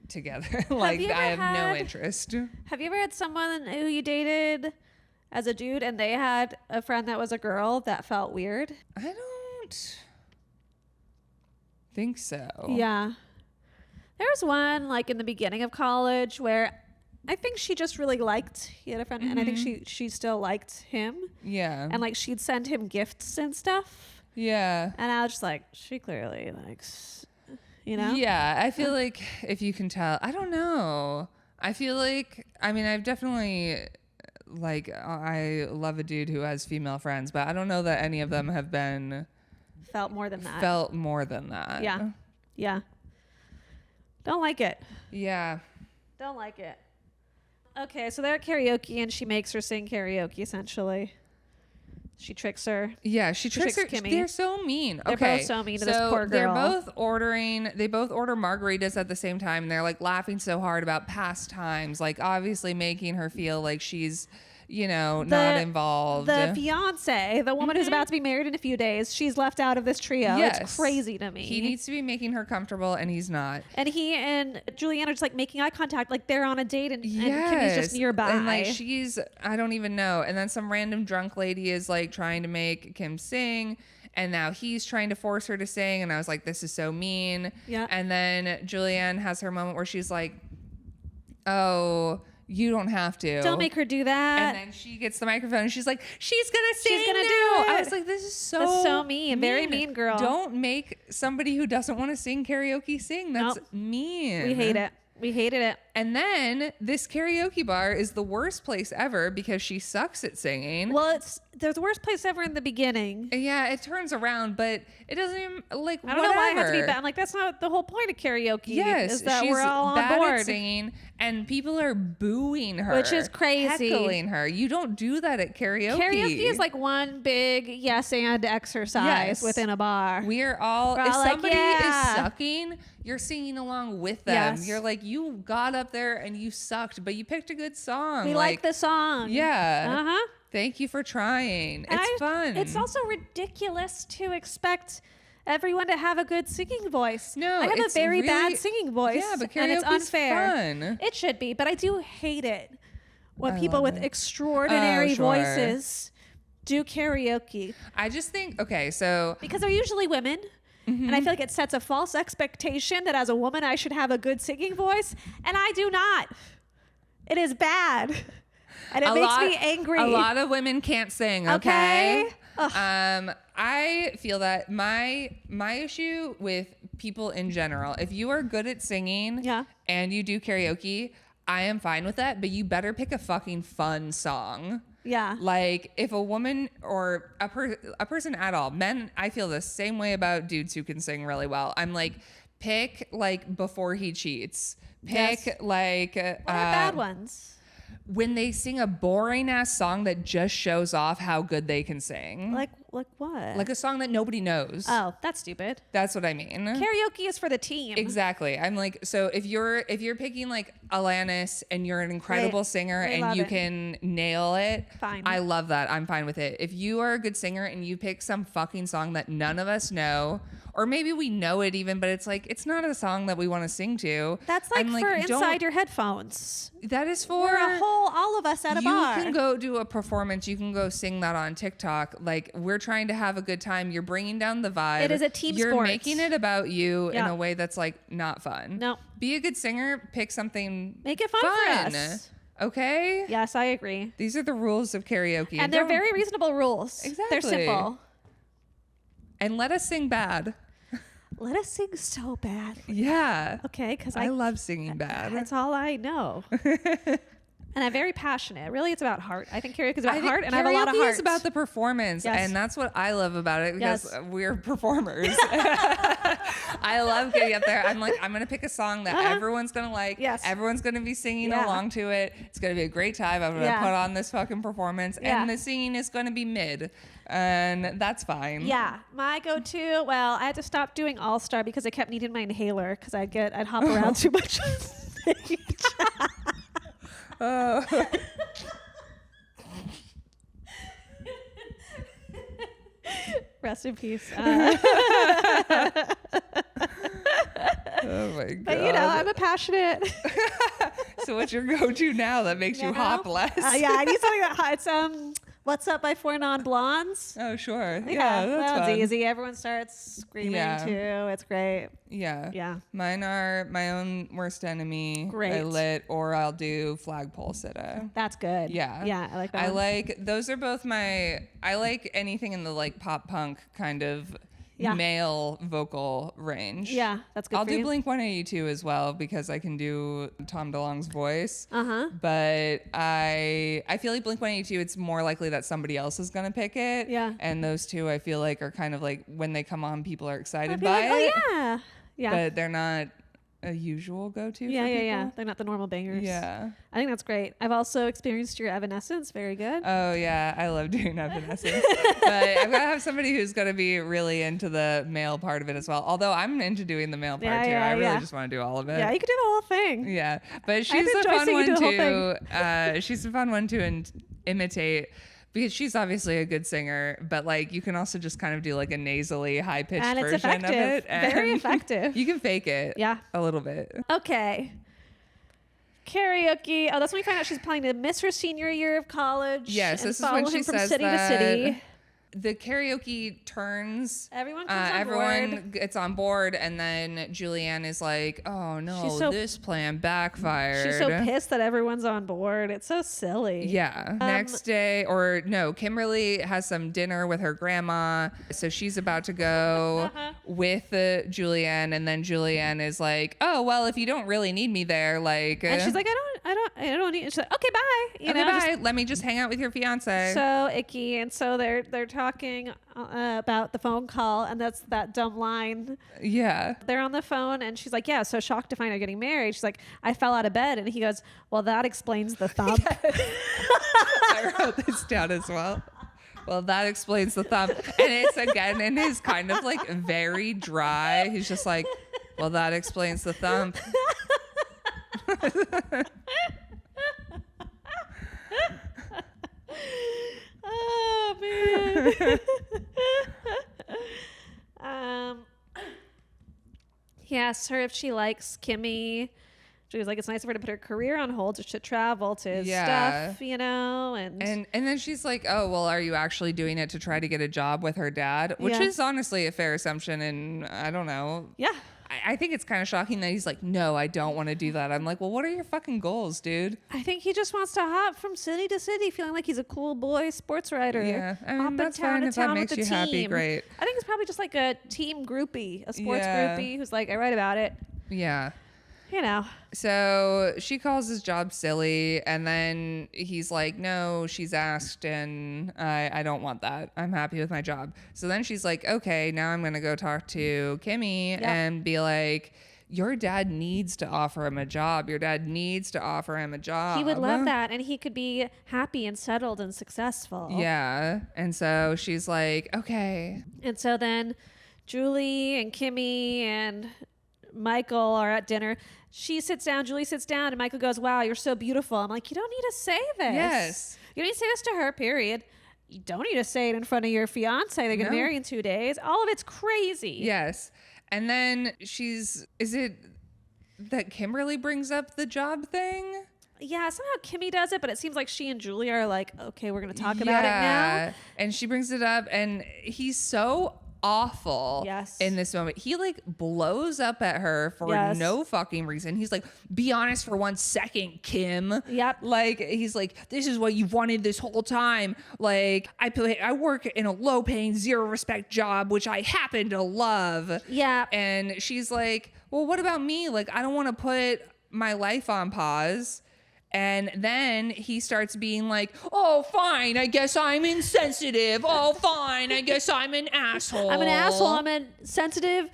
Together. Like, I have no interest. Have you ever had someone who you dated as a dude and they had a friend that was a girl that felt weird? I don't think so. Yeah. There was one like in the beginning of college where I think she just really liked, he had a friend, and I think she still liked him. Yeah. And like she'd send him gifts and stuff. Yeah. And I was just like, she clearly likes, you know? Yeah. I feel like if you can tell, I don't know. I feel like, I mean, I've definitely like I love a dude who has female friends, but I don't know that any of them have been Felt more than that. felt more than that. Yeah. Yeah. Don't like it. Yeah. Don't like it. Okay, so they're at karaoke and she makes her sing karaoke essentially. She tricks her. Yeah, she tricks her. Kimmy. They're so mean. They're Okay, both so mean to this poor girl. They're both ordering. They both order margaritas at the same time. And they're like laughing so hard about past times, like obviously making her feel like she's, not involved. The fiance, the woman who's about to be married in a few days, she's left out of this trio. Yes. It's crazy to me. He needs to be making her comfortable, and he's not. And he and Julianne are just like making eye contact, like they're on a date, and Kimmy's just nearby. And like I don't even know. And then some random drunk lady is like trying to make Kim sing. And now he's trying to force her to sing. And I was like, this is so mean. Yeah. And then Julianne has her moment where she's like, oh, you don't have to. Don't make her do that. And then she gets the microphone and she's like, she's going to sing. She's gonna now. do it. I was like, this is That's so mean. Very mean girl. Don't make somebody who doesn't want to sing karaoke sing. That's Nope. mean. We hate it. We hated it. And then this karaoke bar is the worst place ever because she sucks at singing. Well, they're the worst place ever in the beginning. Yeah, it turns around, but it doesn't even like. I don't know why I have to be bad. I'm like, that's not the whole point of karaoke. Yes, is that she's we're all on bad board. at singing, and people are booing her, Which is crazy. heckling her. You don't do that at karaoke. Karaoke is like one big yes and exercise within a bar. We're all if like, somebody yeah. is sucking, you're singing along with them. Yes. You're like, you got up there and you sucked, but you picked a good song. We like the song. Yeah. Uh-huh. Thank you for trying. It's fun. It's also ridiculous to expect everyone to have a good singing voice. No, I have a it's very really bad singing voice. Yeah, but and it's karaoke's unfair. fun. It should be, but I do hate it when I people love with it. extraordinary Oh, sure. voices do karaoke I just think, okay, so because they're usually women. And I feel like it sets a false expectation that as a woman I should have a good singing voice, and I do not. It is bad. And it makes me angry. A lot of women can't sing, okay? I feel that my issue with people in general, if you are good at singing and you do karaoke, I am fine with that, but you better pick a fucking fun song. Yeah. Like if a woman or a person at all, men, I feel the same way about dudes who can sing really well. I'm like, pick like Before He Cheats. Pick like What are bad ones? when they sing a boring ass song that just shows off how good they can sing. Like what? Like a song that nobody knows. Oh, that's stupid. That's what I mean. Karaoke is for the team. Exactly. I'm like, so if you're picking like Alanis and you're an incredible singer I and love you it. can nail it, Fine. I love that. I'm fine with it. If you are a good singer and you pick some fucking song that none of us know, or maybe we know it even, but it's like, it's not a song that we want to sing to. That's like I'm for don't- inside your headphones. That is for We're all of us at a bar. You can go do a performance. You can go sing that on TikTok. Like we're trying to have a good time. You're bringing down the vibe. It is a team You're sport. making it about you in Yeah. a way that's like not fun. No. Be a good singer. Pick something. Make it fun for us. Okay. Yes, I agree. These are the rules of karaoke. And they're Don't- very reasonable rules. Exactly. They're simple. And let us sing bad. Let us sing so bad. Yeah. Okay, because I love singing bad. That's all I know. And I'm very passionate. Really, it's about heart. I think karaoke is about I think heart, and I have a lot of karaoke heart. is about the performance, Yes. and that's what I love about it because Yes. we're performers. I love getting up there. I'm like, I'm gonna pick a song that everyone's gonna like. Yes. Everyone's gonna be singing Yeah. along to it. It's gonna be a great time. I'm gonna Yeah. put on this fucking performance, Yeah. and the singing is gonna be mid, and that's fine. Yeah, my go-to. Well, I had to stop doing All Star because I kept needing my inhaler because I'd hop around too much. on stage. Oh. Rest in peace. Oh my god. But you know, I'm a passionate. So what's your go-to now that makes you hop less? Yeah, I need something that it's What's Up by Four Non-Blondes. Oh sure. Yeah, Yeah, that's that one's fun. easy. Everyone starts screaming Yeah. too. It's great. Yeah. Yeah. Mine are My Own Worst Enemy. Great. I lit, or I'll do Flagpole Sitta. That's good. Yeah. Yeah, I like that. I one. like those are both my. I like anything in the like pop punk kind of male vocal range. Yeah, that's good. I'll for do you. Blink-182 as well because I can do Tom DeLonge's voice. Uh-huh. But I feel like Blink-182, it's more likely that somebody else is gonna pick it. Yeah. And those two, I feel like, are kind of like when they come on, people are excited I'd be by like, it. oh yeah, yeah, But they're not a usual go-to. yeah, for yeah, people. yeah. They're not the normal bangers. Yeah. I think that's great. I've also experienced your Evanescence. Very good. Oh yeah, I love doing Evanescence. But I've got to have somebody who's going to be really into the male part of it as well. Although I'm into doing the male part Yeah, too. yeah, I really yeah. just want to do all of it. Yeah, you could do the whole thing. Yeah, but she's a enjoy fun seeing you one do the whole to. She's a fun one to imitate because she's obviously a good singer. But like, you can also just kind of do like a nasally, high pitched And it's version of effective. it. Very And effective. You can fake it. Yeah. a little bit. Okay. Karaoke. Oh, that's when we find out she's planning to miss her senior year of college. Yes, and this is follow when him she from says city that. to city. The karaoke turns. Everyone comes on everyone board. gets on board, and then Julianne is like, "Oh no, She's so- this plan backfired." She's so pissed that everyone's on board. It's so silly. Yeah. Next day, or no, Kimberly has some dinner with her grandma, so she's about to go with Julianne, and then Julianne is like, "Oh well, if you don't really need me there, like," And she's like, I don't need. She's like, okay, bye. You "Okay, know, bye. just Let me just hang out with your fiance." so icky. And so they're talking about the phone call, and that's that dumb line. Yeah. They're on the phone, and she's like, yeah, so shocked to find out getting married. She's like, I fell out of bed, and he goes, well, that explains the thump. I wrote this down as well. Well, that explains the thumb. And it's again in his kind of like very dry. He's just like, well, that explains the thump. Oh man. He asks her if she likes Kimmy. She was like, it's nice of her to put her career on hold just to travel to his stuff, you know, and then she's like, oh, well, are you actually doing it to try to get a job with her dad? Which Yeah. is honestly a fair assumption. And I don't know. yeah. I think it's kind of shocking that he's like, no, I don't want to do that. I'm like, well, what are your fucking goals, dude? I think he just wants to hop from city to city, feeling like he's a cool boy sports writer. Yeah, I mean, Hopping that's town fine to if that town makes with you the happy, team. great. I think it's probably just like a team groupie, a sports Yeah. groupie who's like, I write about it. Yeah. You know. So she calls his job silly, and then he's like, no, she's asked, and I don't want that. I'm happy with my job. So then she's like, okay, now I'm going to go talk to Kimmy and be like, your dad needs to offer him a job. Your dad needs to offer him a job. He would love that, and he could be happy and settled and successful. Yeah. And so she's like, okay. And so then Julie and Kimmy and Michael are at dinner. She sits down, Julie sits down, and Michael goes, wow, you're so beautiful. I'm like, you don't need to say this. Yes. You don't need to say this to her, period. You don't need to say it in front of your fiance. They're going to No. marry in 2 days. All of it's crazy. Yes. And then is it that Kimberly brings up the job thing? Yeah, somehow Kimmy does it, but it seems like she and Julie are like, okay, we're going to talk about it now. And she brings it up, and he's so awful Yes. in this moment. He like blows up at her for Yes. no fucking reason. He's like, be honest for 1 second, Kim. Yep. Like, he's like, this is what you've wanted this whole time. Like, I work in a low paying, zero respect job, which I happen to love. Yeah. And she's like, well, what about me? Like, I don't want to put my life on pause. And then he starts being like, oh, fine, I guess I'm insensitive. Oh, fine, I guess I'm an asshole. I'm an asshole. I'm a sensitive,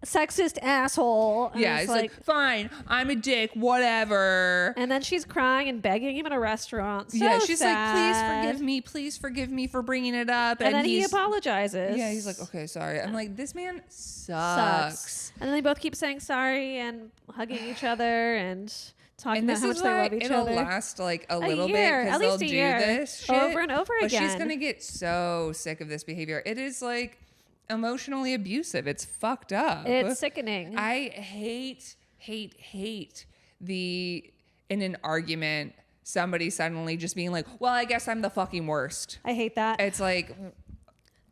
sexist asshole. And Yeah, it's it's like, fine, I'm a dick, whatever. and then she's crying and begging him in a restaurant. So Yeah, she's sad. like, please forgive me for bringing it up. And then he he's apologizes. Yeah, he's like, okay, sorry. I'm like, this man sucks. And then they both keep saying sorry and hugging each other and talking And about this how much is they why love each it'll other. last like a little year, bit at because they'll least a do year. this shit Over and over but she's again. gonna get so sick of this behavior. It is like emotionally abusive. It's fucked up. It's sickening. I hate the in an argument somebody suddenly just being like, well, I guess I'm the fucking worst. I hate that. It's like,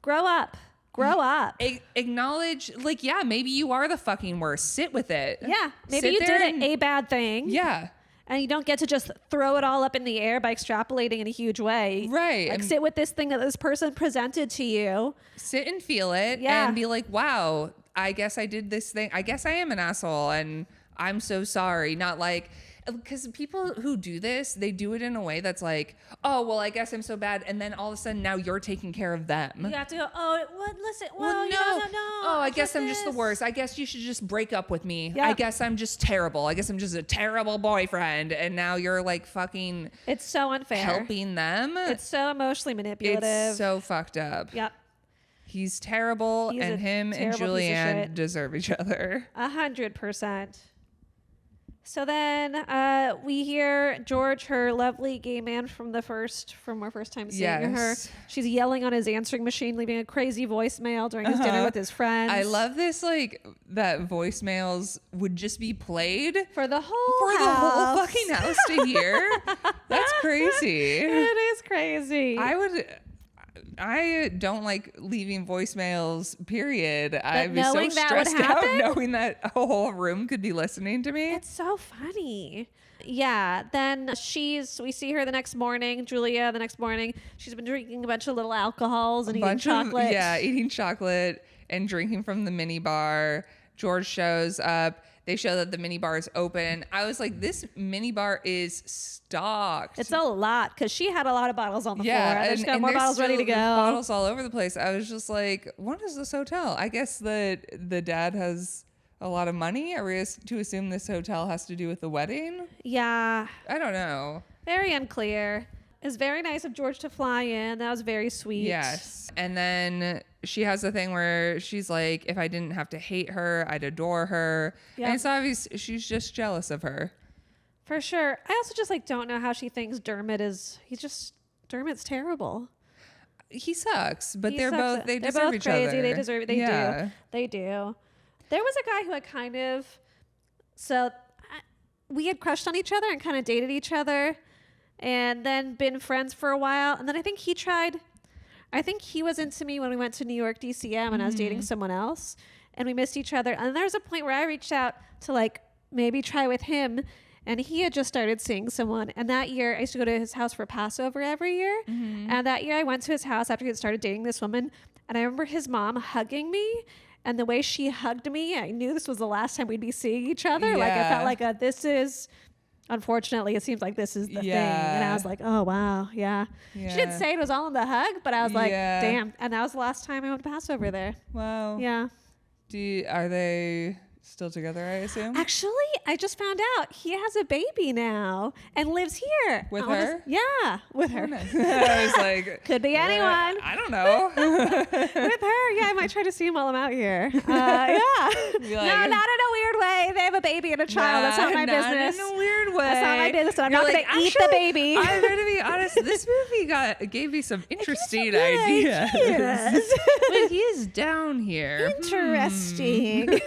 Grow up. Grow up. acknowledge, like, yeah, maybe you are the fucking worst. Sit with it. Yeah. Maybe Sit you there did and- a bad thing. Yeah. And you don't get to just throw it all up in the air by extrapolating in a huge way. Right. Like sit with this thing that this person presented to you. Sit and feel it and be like, wow, I guess I did this thing. I guess I am an asshole and I'm so sorry. Not like, because people who do this, they do it in a way that's like, oh, well, I guess I'm so bad. And then all of a sudden now you're taking care of them. You have to go, oh, what? Listen, well, no. Oh, I guess I'm just the worst. I guess you should just break up with me. Yep. I guess I'm just terrible. I guess I'm just a terrible boyfriend. And now you're like fucking it's so unfair. Helping them. It's so emotionally manipulative. It's so fucked up. Yep. He's terrible, and him and Julianne deserve each other. 100%. So then we hear George, her lovely gay man from our first time seeing her. She's yelling on his answering machine, leaving a crazy voicemail during his dinner with his friends. I love this, like, that voicemails would just be played for the whole fucking house to hear. That's crazy. It is crazy. I don't like leaving voicemails, period. I'd be so stressed out knowing that a whole room could be listening to me. It's so funny. Yeah. Then we see her the next morning, Julia, the next morning. She's been drinking a bunch of little alcohols and eating chocolate. Eating chocolate and drinking from the mini bar. George shows up. They show that the mini bar is open. I was like, this mini bar is stocked. It's a lot because she had a lot of bottles on the floor. And there's got more bottles ready to go. Bottles all over the place. I was just like, what is this hotel? I guess the dad has a lot of money. Are we to assume this hotel has to do with the wedding? Yeah. I don't know. Very unclear. It's very nice of George to fly in. That was very sweet. Yes. And then she has the thing where she's like, if I didn't have to hate her, I'd adore her. Yep. And it's obvious she's just jealous of her. For sure. I also just don't know how she thinks Dermot's terrible. He sucks, but they deserve each crazy. other. They deserve it. They do. There was a guy who had we had crushed on each other and kind of dated each other and then been friends for a while. And then I think he was into me when we went to New York DCM and I was dating someone else and we missed each other. And there was a point where I reached out to maybe try with him and he had just started seeing someone. And that year I used to go to his house for Passover every year. Mm-hmm. And that year I went to his house after he had started dating this woman. And I remember his mom hugging me. And the way she hugged me, I knew this was the last time we'd be seeing each other. Yeah. I felt like this is... Unfortunately, it seems like this is the thing. And I was like, oh, wow. Yeah. She didn't say it was all in the hug, but I was like, damn. And that was the last time I went to Passover there. Wow. Yeah. Are they still together, I assume? Actually, I just found out he has a baby now and lives here. With her? With her. Oh, nice. I was like... Could be anyone. I don't know. With her. Yeah, I might try to see him while I'm out here. Yeah. No, not in a weird way. They have a baby and a child. That's not my business. Not in a weird way. That's not my business. I'm not going to eat the baby. I'm going to be honest. This movie gave me some interesting ideas. But he's down here. Interesting.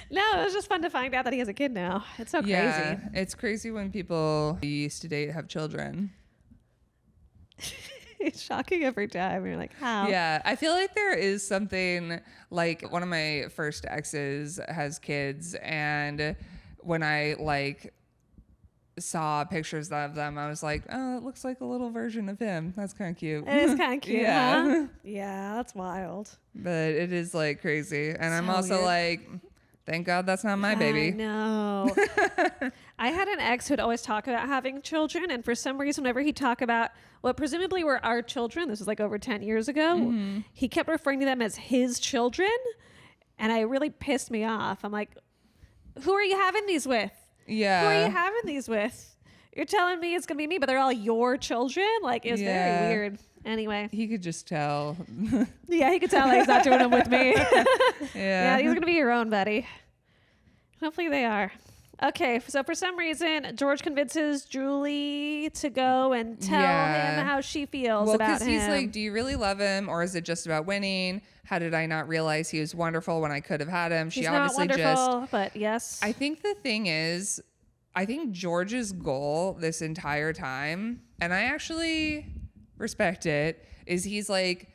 No, it was just fun to find out that he has a kid now. It's so crazy. Yeah, it's crazy when people you used to date have children. It's shocking every time. You're like, how? Yeah, I feel like there is something like one of my first exes has kids, and when I saw pictures of them, I was like, oh, it looks like a little version of him. That's kind of cute. It is kind of cute, yeah. Huh? Yeah, that's wild. But it is crazy. And I'm also weird. Thank God that's not my baby. No. I had an ex who'd always talk about having children. And for some reason, whenever he'd talk about what presumably were our children, this was over 10 years ago, he kept referring to them as his children. And it really pissed me off. I'm like, who are you having these with? Yeah. Who are you having these with? You're telling me it's going to be me, but they're all your children? It was very weird. Anyway. He could just tell. Yeah, he could tell he's not doing them with me. Yeah, these are going to be your own, buddy. Hopefully they are. Okay, so for some reason, George convinces Julie to go and tell him how she feels about him. He's like, do you really love him, or is it just about winning? How did I not realize he was wonderful when I could have had him? He's not wonderful, but yes. I think the thing is, I think George's goal this entire time, and I actually respect it, is he's like,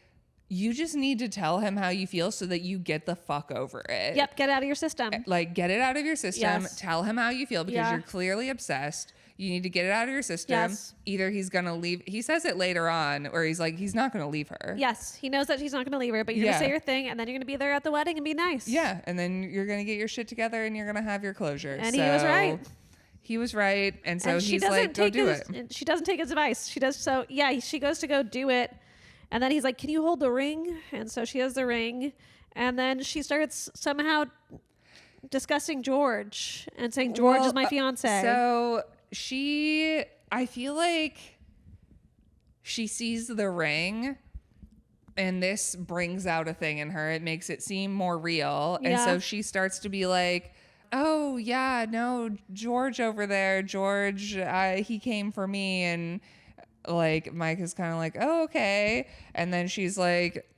you just need to tell him how you feel so that you get the fuck over it. Yep, get it out of your system. Like, get it out of your system. Yes. Tell him how you feel because you're clearly obsessed. You need to get it out of your system. Yes. Either he's going to leave. He says it later on, or he's like, he's not going to leave her. Yes, he knows that he's not going to leave her, but you're going to say your thing, and then you're going to be there at the wedding and be nice. Yeah, and then you're going to get your shit together, and you're going to have your closure. And he was right. He was right, and so and he's like, go do it. She doesn't take his advice. She does. So yeah, she goes to go do it, and then he's like, can you hold the ring? And so she has the ring, and then she starts somehow discussing George and saying George is my fiance. So I feel like she sees the ring, and this brings out a thing in her. It makes it seem more real. And so she starts to be like, oh yeah, no, George over there, George, he came for me. And like, Mike is kind of like, oh, okay. And then she's like,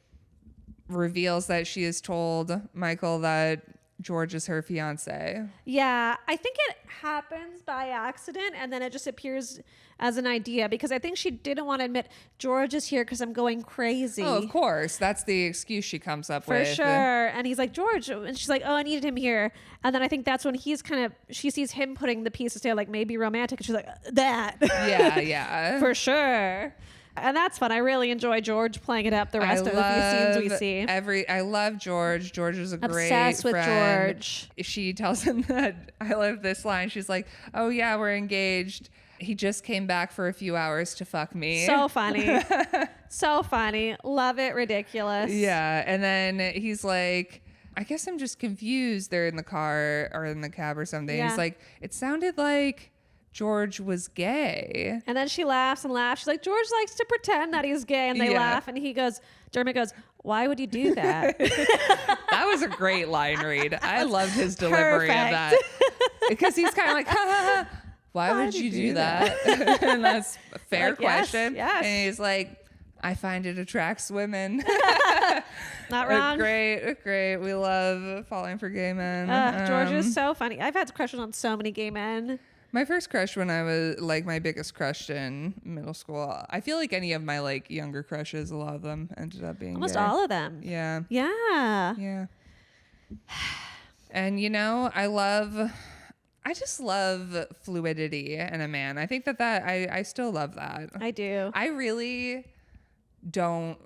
reveals that she has told Michael that George is her fiance. Yeah, I think it happens by accident, and then it just appears as an idea, because I think she didn't want to admit George is here because I'm going crazy. Oh, of course. That's the excuse she comes up for with. For sure. And he's like, George. And she's like, oh, I needed him here. And then I think that's when she sees him putting the pieces together, like maybe romantic. And she's like, that. Yeah. For sure. And that's fun. I really enjoy George playing it up the rest of the few scenes we see. I love George. George is a great Obsessed with friend. George. She tells him that, I love this line. She's like, oh yeah, we're engaged. He just came back for a few hours to fuck me. So funny. So funny. Love it. Ridiculous. Yeah. And then he's like, I guess I'm just confused. They're in the car or in the cab or something. Yeah. He's like, it sounded like George was gay. And then she laughs and laughs. She's like, George likes to pretend that he's gay. And they laugh. And Dermot goes, why would you do that? That was a great line read. I loved his delivery of that. Because he's kind of like, ha ha ha. Why would you do that? And that's a fair question. Yes. And he's like, I find it attracts women. Not wrong. Great. We love falling for gay men. George is so funny. I've had crushes on so many gay men. My first crush when I was like my biggest crush in middle school, I feel like any of my like younger crushes, a lot of them ended up being almost gay. all of them. Yeah. Yeah. And I just love fluidity in a man. I think that I still love that. I do. I really don't.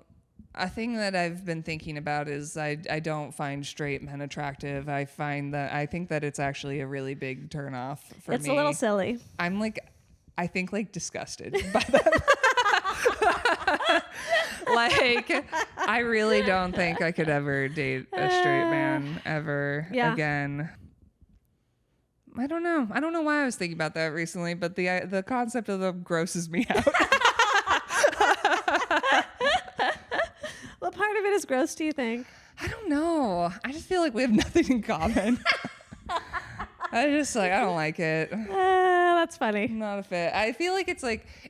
A thing that I've been thinking about is I don't find straight men attractive. I think that it's actually a really big turnoff for me. It's a little silly. I'm like, I think like disgusted by them. Like, I really don't think I could ever date a straight man ever again. I don't know. I don't know why I was thinking about that recently, but the concept of them grosses me out. What part of it is gross, do you think? I don't know. I just feel like we have nothing in common. I don't like it. That's funny. Not a fit. I feel like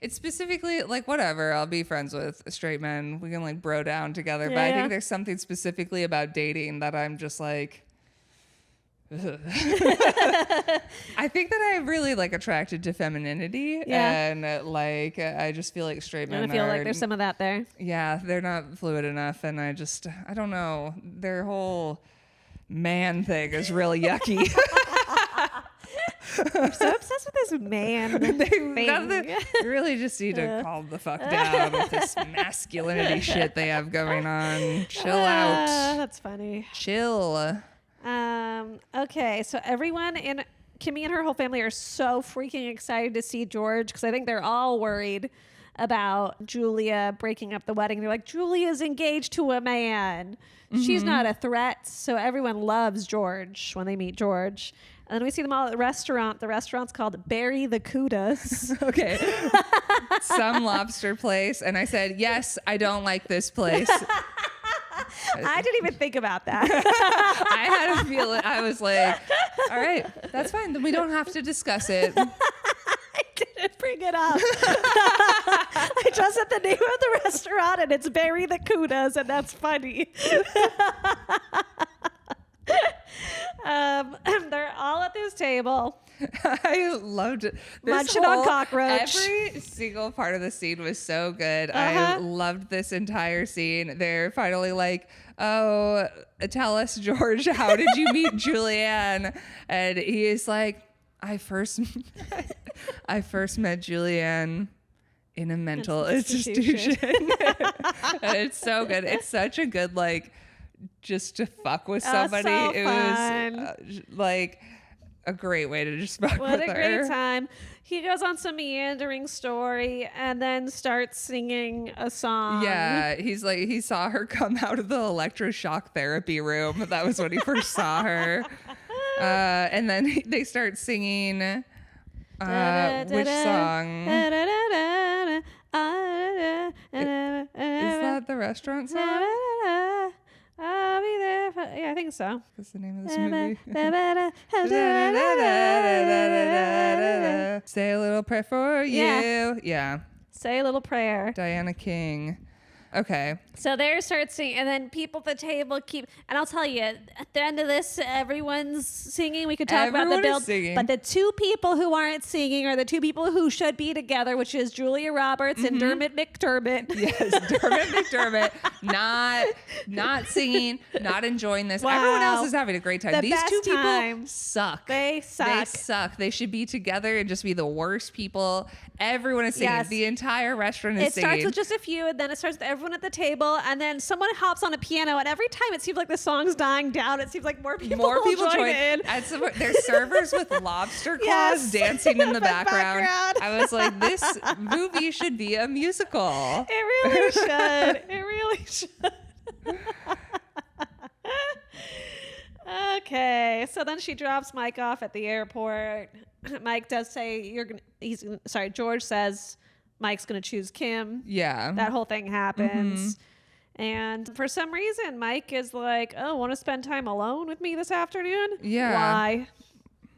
it's specifically like, whatever, I'll be friends with straight men. We can like bro down together. But I think there's something specifically about dating that I'm just like, I think that I'm really like attracted to femininity, and like I just feel like straight men. I feel like there's some of that there. Yeah, they're not fluid enough, and I don't know. Their whole man thing is really yucky. I'm so obsessed with this man thing. They really just need to calm the fuck down with this masculinity shit they have going on. Chill out. That's funny. Chill. Okay, so everyone in Kimmy and her whole family are so freaking excited to see George, because I think they're all worried about Julia breaking up the wedding. They're like, Julia's engaged to a man. Mm-hmm. She's not a threat. So everyone loves George when they meet George. And then we see them all at the restaurant. The restaurant's called Bury the Kudas. Okay. Some lobster place. And I said, yes, I don't like this place. I didn't even think about that. I had a feeling. I was like, all right, that's fine. Then we don't have to discuss it. I didn't bring it up. I just said the name of the restaurant, and it's Bury the Kudas, and that's funny. They're all at this table. I loved it. Munching on cockroach. Every single part of the scene was so good. I loved this entire scene. They're finally like, oh, tell us, George, how did you meet Julianne? And he is like, I first met Julianne in a mental institution. And it's so good. It's such a good, like, just to fuck with somebody. So it fun. was like a great way to just fuck What with a her. great time. He goes on some meandering story and then starts singing a song. Yeah, he's like, he saw her come out of the electroshock therapy room. That was when he first saw her. And then they start singing which song? Is that the restaurant song? I'll be there. Yeah, I think so. What's the name of this movie? Say a little prayer for you. Yeah. Say a little prayer. Diana King. Okay. So they start singing, and then people at the table keep. And I'll tell you, at the end of this, everyone's singing. We could talk about the Everyone is build, singing. but the two people who aren't singing are the two people who should be together, which is Julia Roberts and Dermot McDermott. Yes, Dermot McDermott, not singing, not enjoying this. Wow. Everyone else is having a great time. The These best two people time. suck. They suck. They suck. They should be together and just be the worst people. Everyone is singing. Yes. The entire restaurant is It singing. starts with just a few, and then it starts with everyone at the table, and then someone hops on a piano, and every time it seems like the song's dying down. It seems like more people join in. And there's servers with lobster claws Yes. dancing in the background. background. I was like, this movie should be a musical. It really should. It really should. Okay, so then she drops Mike off at the airport. Mike does say George says Mike's gonna choose Kim. Yeah. That whole thing happens. And for some reason, Mike is like, oh, want to spend time alone with me this afternoon? Yeah.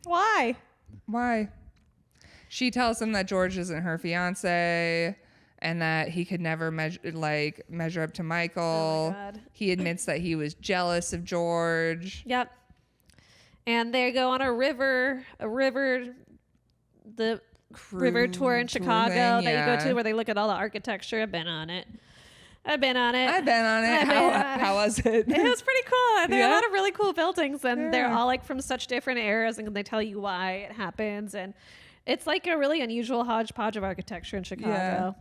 Why? Why? She tells him that George isn't her fiance and that he could never measure up to Michael. Oh my God. He admits that he was jealous of George. Yep. And they go on a river tour in Chicago thing, that you go yeah. to where they look at all the architecture. I've been on it. How was it? It was pretty cool. There are Yeah? a lot of really cool buildings, and they're Yeah. all like from such different eras, and they tell you why it happens. And it's like a really unusual hodgepodge of architecture in Chicago. Yeah.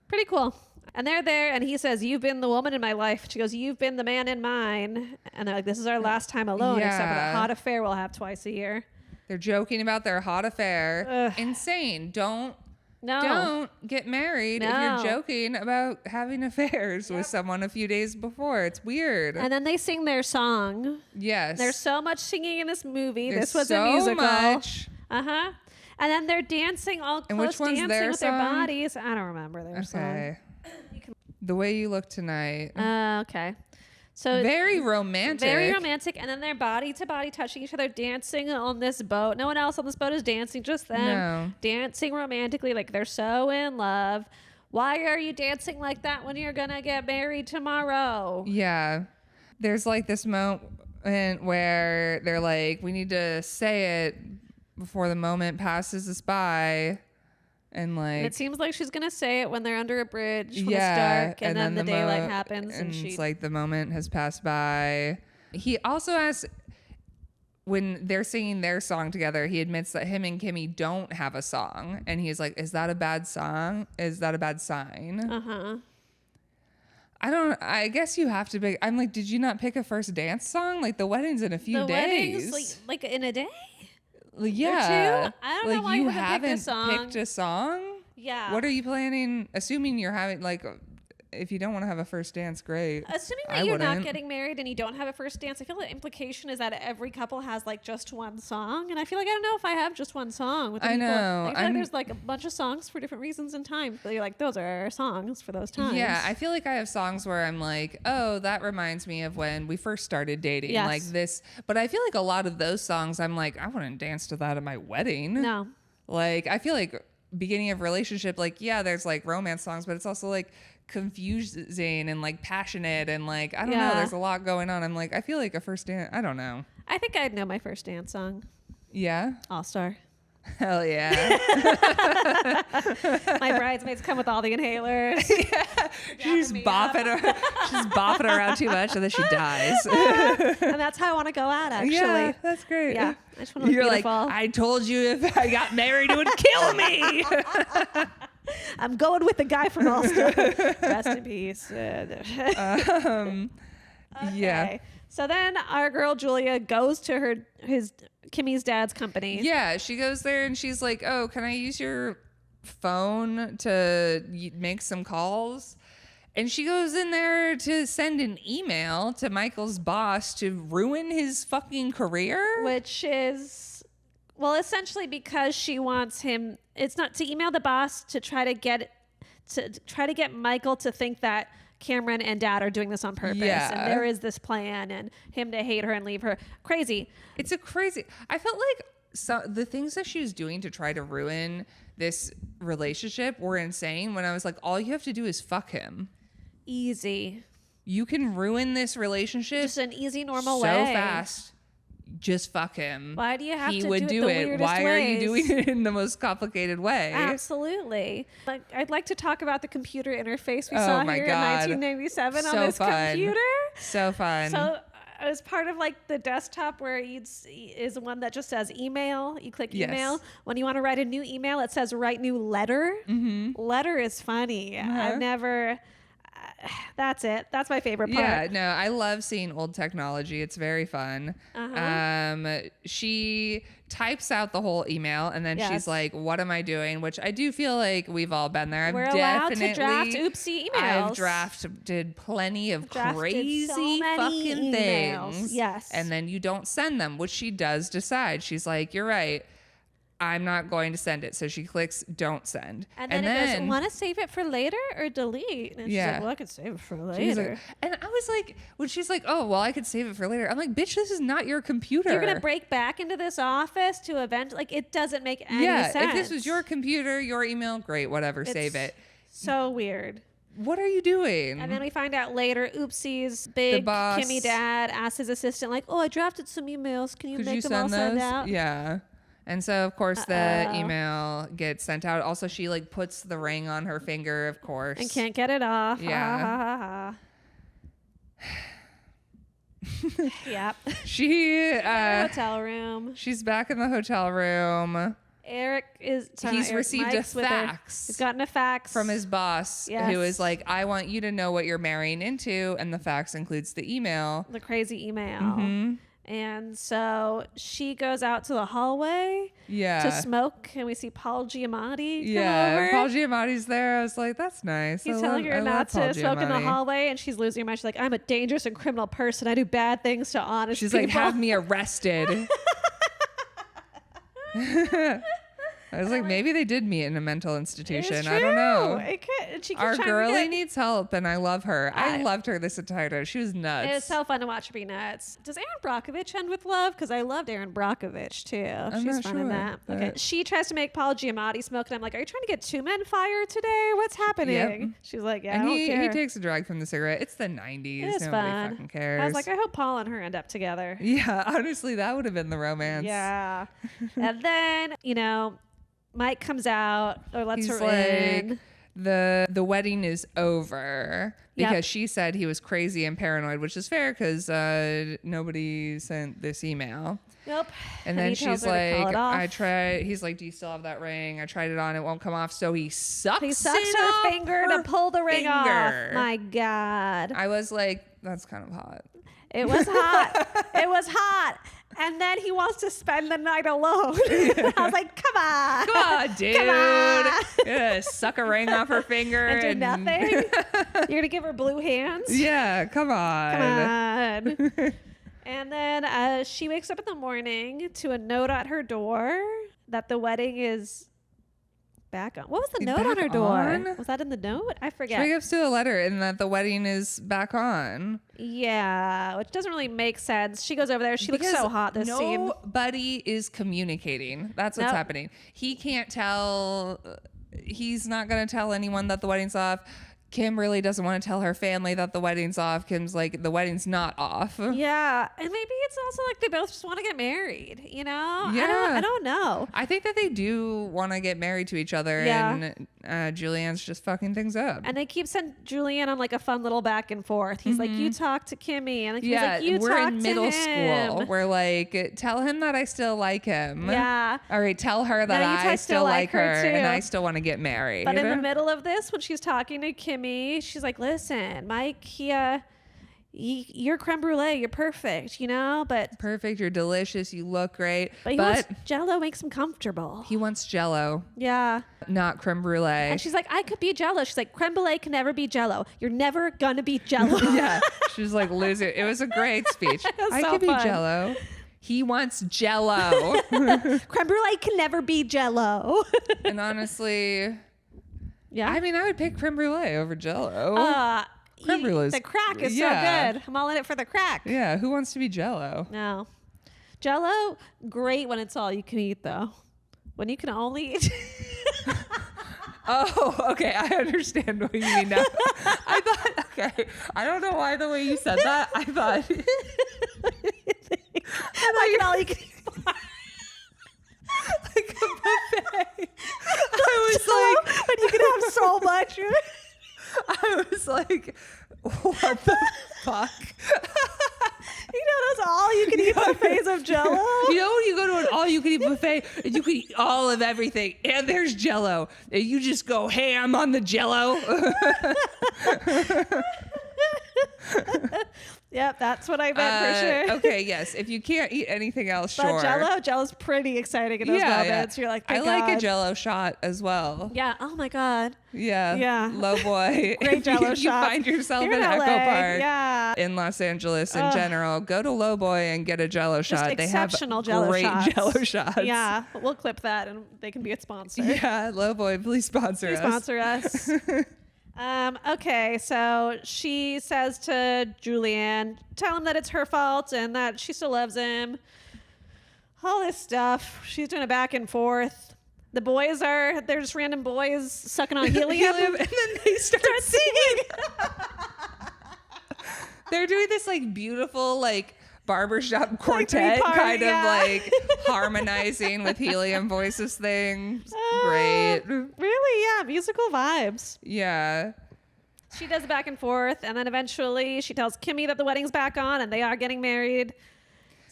Pretty cool. And they're there, and he says, "You've been the woman in my life." She goes, "You've been the man in mine." And they're like, "This is our last time alone, except for the Yeah. hot affair we'll have twice a year." They're joking about their hot affair. Ugh. Insane. Don't get married if No. you're joking about having affairs with someone a few days before. It's weird. And then they sing their song. Yes. There's so much singing in this movie. There's This was so a musical. much. Uh-huh. And then they're dancing all And close which one's dancing their with their song? bodies. I don't remember their song. Okay. The Way You Look Tonight. Okay. So Very romantic. very romantic, and then they're body to body touching each other, dancing on this boat. No one else on this boat is dancing, just them No. dancing romantically, like they're so in love. Why are you dancing like that when you're gonna get married tomorrow? Yeah. There's like this moment where they're like, we need to say it before the moment passes us by. And like, And it seems like she's gonna say it when they're under a bridge when yeah, it's dark, and then the daylight happens, and it's like the moment has passed by. He also asks, when they're singing their song together, he admits that him and Kimmy don't have a song, and he's like, "Is that a bad song? Is that a bad sign?" I guess you have to pick. I'm like, did you not pick a first dance song? Like the wedding's in a few the days. weddings, like in a day. Yeah. two? I don't know why you you haven't picked a haven't song. picked a song? Yeah. What are you planning? Assuming you're having, like, if you don't want to have a first dance, great. Assuming that I you're not wouldn't. getting married and you don't have a first dance, I feel the implication is that every couple has like just one song, and I feel like I don't know if I have just one song. With the I people. know. I feel like there's like a bunch of songs for different reasons and times. But you're like, those are our songs for those times. Yeah, I feel like I have songs where I'm like, oh, that reminds me of when we first started dating. Yes. Like this. But I feel like a lot of those songs, I'm like, I wouldn't dance to that at my wedding. No. Like, I feel like beginning of relationship, like, yeah, there's like romance songs, but it's also like confusing and like passionate and like, I don't know, there's a lot going on. I'm like, I feel like a first dance, I don't know. I think I'd know my first dance song. Yeah? All Star. Hell yeah. My bridesmaids come with all the inhalers. She's bopping her. She's bopping around too much and then she dies. And that's how I want to go out, actually. Yeah, that's great. Yeah. I just want to look You're beautiful. like, I told you if I got married, it would kill me. I'm going with the guy from Ulster. Rest in peace. Yeah. So then our girl Julia goes to Kimmy's dad's company. Yeah, she goes there and she's like, "Oh, can I use your phone to make some calls?" And she goes in there to send an email to Michael's boss to ruin his fucking career. Which is, well, essentially because she wants him. It's not to email the boss to try to get Michael to think that Cameron and Dad are doing this on purpose, Yeah. and there is this plan, and him to hate her and leave her. Crazy. It's a crazy. I felt like the things that she was doing to try to ruin this relationship were insane. When I was like, all you have to do is fuck him. Easy. You can ruin this relationship Just an easy, normal so way. fast. Just fuck him. Why do you have he to would do do it the it. weirdest Why are you ways? doing it in the most complicated way? Absolutely. Like, I'd like to talk about the computer interface we Oh saw my here God. in 1997 on So this fun. computer. So fun. So as part of like the desktop where is one that just says email. You click Yes. email. When you want to write a new email, it says write new letter. Mm-hmm. Letter is funny. I've never. That's it. That's my favorite part. Yeah, no, I love seeing old technology. It's very fun. She types out the whole email and then Yes. she's like, "What am I doing?" Which I do feel like we've all been there. We're allowed to draft oopsie emails. I've drafted plenty of Drafted crazy so many fucking emails. things. Yes. And then you don't send them, which she does decide. She's like, "You're right. I'm not going to send it." So she clicks don't send. And then it goes, want to save it for later or delete? And she's Yeah. like, well, I could save it for she's later. like, and I was like, when she's like, "Oh, well, I could save it for later." I'm like, "Bitch, this is not your computer. You're going to break back into this office to event. Like, it doesn't make any sense. If this was your computer, your email, great, whatever, save it." So weird. What are you doing? And then we find out later, oopsies, big boss- Kimmy dad asks his assistant, like, oh, I drafted some emails. Can you Could make you them all send send those? out? Yeah. And so, of course, the email gets sent out. Also, she like puts the ring on her finger, of course. And can't get it off. Yeah. Ha, ha, ha, ha. Yep. She Hotel room. she's back in the hotel room. Eric is. Sorry, He's Eric, received Mike's a with her. fax He's gotten a fax from his boss, Yes. who is like, "I want you to know what you're marrying into," and the fax includes the email. the crazy email. Mm-hmm. And so she goes out to the hallway Yeah. to smoke, and we see Paul Giamatti come Yeah, over. Paul Giamatti's there. I was like, "That's nice." He's I telling love- her I not love Paul to smoke in the Giamatti. hallway, and she's losing her mind. She's like, I'm a dangerous and criminal person. I do bad things to honest She's people. like, "Have me arrested." I was like, maybe they did meet in a mental institution. It's I don't know. true. It could, she keeps Our trying to girlie get- needs help, and I love her. I I- loved her this entire time. She was nuts. It's so fun to watch her be nuts. Does Aaron Brockovich end with love? Because I loved Aaron Brockovich too. She's not fun in sure, that. Okay. but- She tries to make Paul Giamatti smoke, and I'm like, are you trying to get two men fired today? What's happening? Yep. She's like, yeah, and I don't he care. takes a drag from the cigarette. It's the 90s. It's Nobody fun. fucking cares. I was like, I hope Paul and her end up together. yeah, honestly, that would have been the romance. Yeah. And then, Mike comes out or lets He's her like, in. the wedding is over because Yep. she said he was crazy and paranoid, which is fair because nobody sent this email. Nope. And then he tells she's her to call like, it off. I tried. He's like, do you still have that ring? I tried it on. It won't come off. So he sucks He sucks it her off finger her to pull the ring off. finger. My God. I was like, that's kind of hot. It was hot. It was hot. And then he wants to spend the night alone. I was like, come on. Come on, dude. Come on. Yeah, suck a ring off her finger. And do nothing. You're going to give her blue hands? Yeah, come on. Come on. And then she wakes up in the morning to a note on her door that the wedding is back on. What was the note on Back her door? on? Was that in the note? I She forget. wakes up to a letter and that the wedding is back on. Yeah, which doesn't really make sense. She goes over there. She looks so hot this scene. Nobody is communicating. That's what's Nope. happening. He can't tell. He's not going to tell anyone that the wedding's off. Kim really doesn't want to tell her family that the wedding's off. Kim's like, the wedding's not off. Yeah. And maybe it's also like they both just want to get married, you know? Yeah. I don't know. I think that they do want to get married to each other. Yeah. And Julianne's just fucking things up. And they keep sending Julian on like a fun little back and forth. He's like, you talk to Kimmy. And he's like, you we're talk in to middle him. school. We're like, tell him that I still like him. Yeah. All right, tell her that I still like her too. and I still want to get married. But in the middle of this, when she's talking to Kimmy, she's like, listen, Mike, you're creme brulee. You're perfect, you know? But perfect. You're delicious. You look great. But JELL-O makes him comfortable. He wants JELL-O. Yeah. Not creme brulee. And she's like, I could be JELL-O. She's like, creme brulee can never be JELL-O. You're never gonna be JELL-O. Yeah. She's like, lose it. It was a great speech. I so could fun. be JELL-O. He wants JELL-O. Creme brulee can never be JELL-O. And honestly, yeah. I mean, I would pick creme brulee over JELL-O. Creme brulee. The crack is so good. I'm all in it for the crack. Yeah. Who wants to be JELL-O? No. JELL-O, great when it's all you can eat, though. When you can only eat. Oh, okay. I understand what you mean now. I thought, okay. I don't know why the way you said that. I thought. Like all you can eat. Like a buffet. I was like, but you can have so much. I was like, what the fuck? You know those all-you-can-eat buffets of JELL-O? You know when you go to an all-you-can-eat buffet and you can eat all of everything and there's JELL-O and you just go ham on the JELL-O? Yep, that's what I meant for sure. Okay, yes. If you can't eat anything else, but sure. JELLO's pretty exciting in those moments. You're like, I like a JELL-O shot as well. Yeah. Oh my God. Yeah. Yeah. Low boy. Great JELL-O If you shots. find yourself You're in in Echo LA. Park, Yeah. in Los Angeles in general, go to Low Boy and get a JELL-O shot. They have JELL-O great shots. JELL-O shots. Yeah. We'll clip that and they can be a sponsor. Yeah. Low Boy, please sponsor us. Sponsor us. Okay, so she says to Julianne, tell him that it's her fault and that she still loves him. All this stuff. She's doing it back and forth. The boys they're just random boys sucking on helium. And then they start singing. They're doing this like beautiful like barbershop quartet kind of like harmonizing with helium voices thing. Great. Really? Yeah. Musical vibes. Yeah. She does it back and forth. And then eventually she tells Kimmy that the wedding's back on and they are getting married.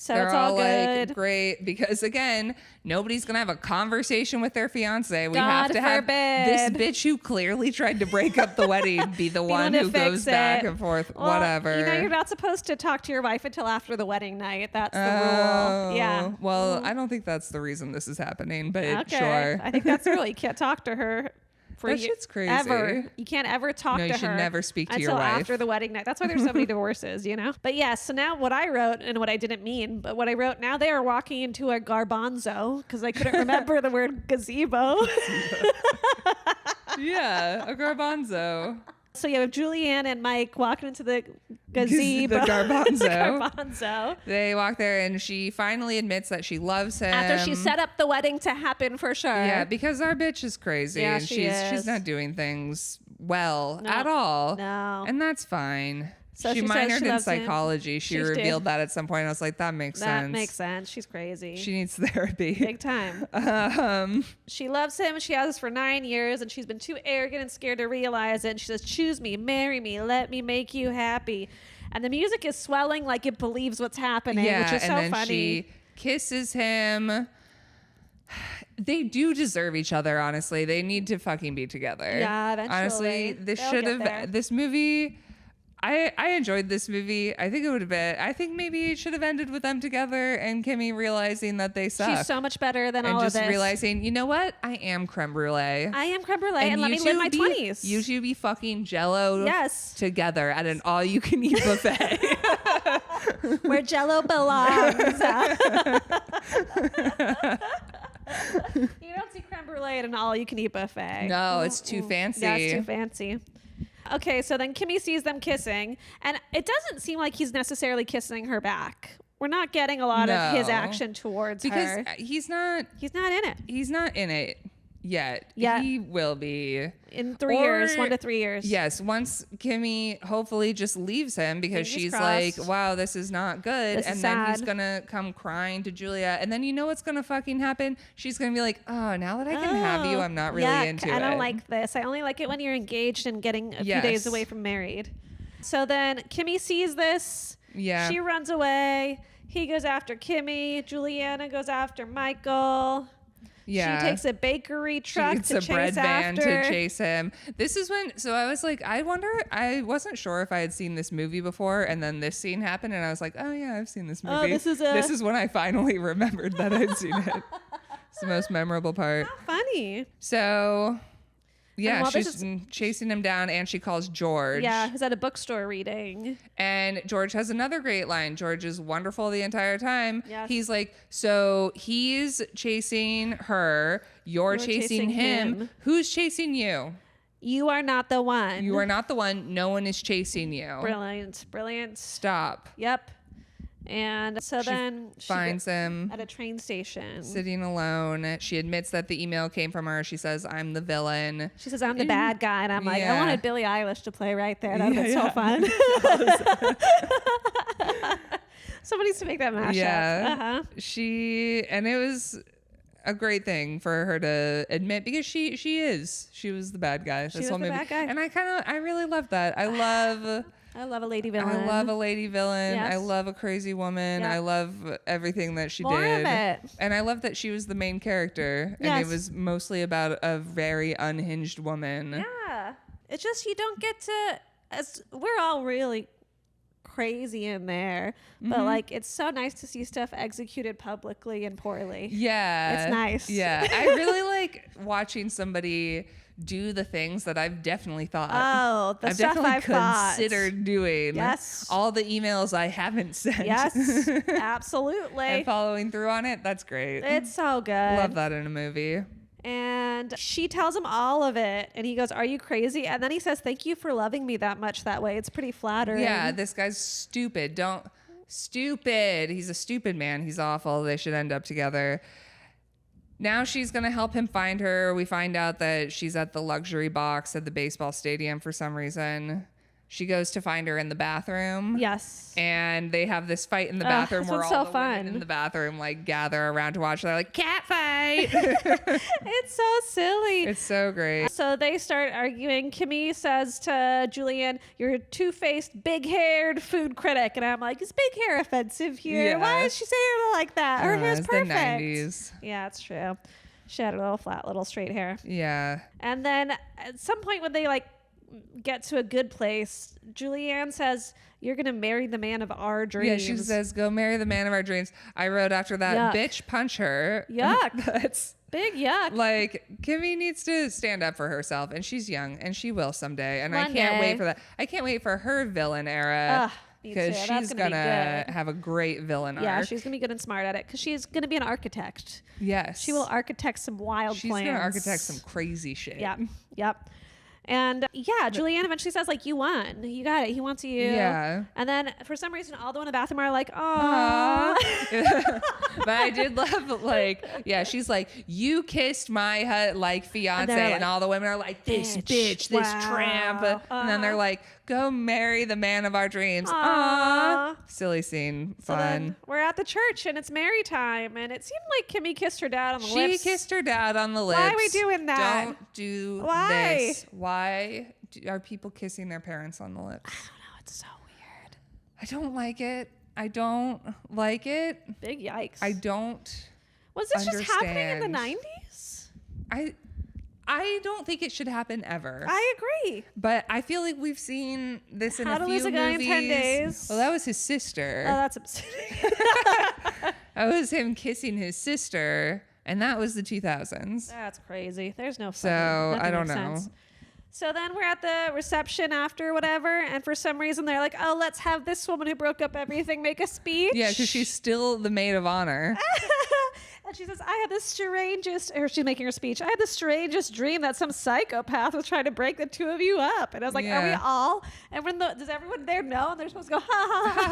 So They're it's all good. Like, great. Because again, nobody's going to have a conversation with their fiance. We God have to have this forbid. bitch who clearly tried to break up the wedding be the one to who fix goes back it. and forth. Well, Whatever. You know, you're not supposed to talk to your wife until after the wedding night. That's the rule. Yeah. Well, I don't think that's the reason this is happening, but Okay. sure. I think that's the rule. You can't talk to her. That shit's crazy. Ever. You can't ever talk No, to you her. should never speak to until your wife. after the wedding night. That's why there's so many divorces, you know? But yeah, so now what I wrote and what I didn't mean, but what I wrote, now they are walking into a garbanzo because I couldn't remember the word gazebo. Yeah, a garbanzo. So you have Julianne and Mike walking into the gazebo. The garbanzo. The garbanzo. They walk there and she finally admits that she loves him. After she set up the wedding to happen for sure. Yeah, because our bitch is crazy Yeah, and she's she's not doing things well No. at all. No. And that's fine. So she she says minored she in loves him. psychology. She She did. revealed that at some point. I was like, that makes sense. That makes sense. She's crazy. She needs therapy. Big time. She loves him. She has for 9 years, and she's been too arrogant and scared to realize it. And she says, choose me, marry me, let me make you happy. And the music is swelling like it believes what's happening, which is so and then funny. she kisses him. They do deserve each other, honestly. They need to fucking be together. Yeah, eventually. Honestly, this They'll should get there. have, this movie, I enjoyed this movie. I think it would have been, I think maybe it should have ended with them together and Kimmy realizing that they suck. She's so much better than and all just of this. realizing, you know what? I am creme brulee. I am creme brulee, and let me live my 20s. You should be fucking JELL-O Yes. together at an all-you-can-eat buffet. Where JELL-O belongs. You don't see creme brulee at an all-you-can-eat buffet. No, it's too fancy. Yeah, it's too fancy. Okay, so then Kimmy sees them kissing, and it doesn't seem like he's necessarily kissing her back. We're not getting a lot of his No. action towards Because her. he's not He's not in it. He's not in it. yet. Yeah. He will be. In 3 years, 1 to 3 years. Yes. Once Kimmy hopefully just leaves him because Fingers she's crossed. like, wow, this is not good. This And is then he's sad. going to come crying to Julia. And then you know what's going to fucking happen? She's going to be like, oh, now that I can have you, I'm not really into it. I don't like this. I only like it when you're engaged and getting a few days away from married. So then Kimmy sees this. Yeah. She runs away. He goes after Kimmy. Juliana goes after Michael. Yeah. She takes a bakery truck It's to a chase bread van after. to chase him. This is when, so I was like, I wasn't sure if I had seen this movie before, and then this scene happened, and I was like, oh yeah, I've seen this movie. this is when I finally remembered that I'd seen it. It's the most memorable part. How funny. So, yeah, while this she's chasing him down, and she calls George. Yeah, who's at a bookstore reading. And George has another great line. George is wonderful the entire time. Yes. He's like, so he's chasing her. You're chasing him. Who's chasing you? You are not the one. You are not the one. No one is chasing you. Brilliant. Brilliant. Stop. Yep. And so then she Finds him at a train station. sitting alone. She admits that the email came from her. She saes, I'm the villain. She says, I'm the bad guy. And I'm like, I wanted Billie Eilish to play right there. That would be so fun. Somebody needs to make that mashup. Yeah. Uh-huh. And it was a great thing for her to admit because she was the bad guy this whole movie. Bad guy. And I really love that. I love a lady villain. I love a lady villain. Yes. I love a crazy woman. Yeah. I love everything that she More did. of it. And I love that she was the main character. And Yes. it was mostly about a very unhinged woman. Yeah. It's just you don't get to, as we're all really crazy in there, but like it's so nice to see stuff executed publicly and poorly. Yeah. It's nice. Yeah. I really like watching somebody do the things that I've definitely thought. Oh, the I've stuff definitely I've thought. considered doing. Yes. All the emails I haven't sent. Yes, absolutely. And following through on it. That's great. It's so good. Love that in a movie. And she tells him all of it. And he goes, are you crazy? And then he says, thank you for loving me that much that way. It's pretty flattering. Yeah, this guy's stupid. Stupid. He's a stupid man. He's awful. They should end up together. Now she's going to help him find her. We find out that she's at the luxury box at the baseball stadium for some reason. She goes to find her in the bathroom. Yes. And they have this fight in the bathroom this where one's all so the women fun. in the bathroom like gather around to watch. They're like, cat fight. It's so silly. It's so great. So they start arguing. Kimmy says to Julian, you're a two-faced, big-haired food critic. And I'm like, is big hair offensive here? Yeah. Why is she saying it like that? Her hair's It's perfect. the 90s. Yeah, it's true. She had a little flat, little straight hair. Yeah. And then at some point when they like get to a good place, Julianne says, you're going to marry the man of our dreams. Yeah, she says, go marry the man of our dreams. I wrote after that, Yuck. bitch, punch her. Yuck. That's Big yuck. like, Kimmy needs to stand up for herself, and she's young, and she will someday. And I One can't day. wait for that. I can't wait for her villain era. Ugh, me Because too. That's she's gonna be gonna good. have a great villain Yeah, arc. she's going to be good and smart at it because she's going to be an architect. Yes. She will architect some wild She's plans. gonna architect some crazy shit. Yep. Yep. And yeah, Julianne eventually says, like, you won. You got it. He wants you. Yeah. And then for some reason, all the women in the bathroom are like, Aw. oh. But I did love, like, yeah, she's like, you kissed my fiance, they're and like, all the women are like, this bitch, this wow. tramp, and then they're like, go marry the man of our dreams. Aw. Silly scene, So fun. then we're at the church and it's Mary time. And it seemed like Kimmy kissed her dad on the She lips. kissed her dad on the lips. Why are we doing that? Don't do Why? this. Why are people kissing their parents on the lips? I don't know. It's so weird. I don't like it. I don't like it. Big yikes. I don't. Was this just happening in the understand. 90s? I don't think it should happen ever. I agree. But I feel like we've seen this in How a to few Lose a Guy in movies. 10 Days. Well, that was his sister. Oh, that's upsetting. That was him kissing his sister, and that was the 2000s. That's crazy. There's no So, nothing I don't makes know. sense. So then we're at the reception after whatever, and for some reason they're like, oh, let's have this woman who broke up everything make a speech. Yeah, because she's still the maid of honor. And she says, I had the strangest, or she's making her speech, I had the strangest dream that some psychopath was trying to break the two of you up. And I was like, are we all? And does everyone there know? And they're supposed to go, ha, ha, ha,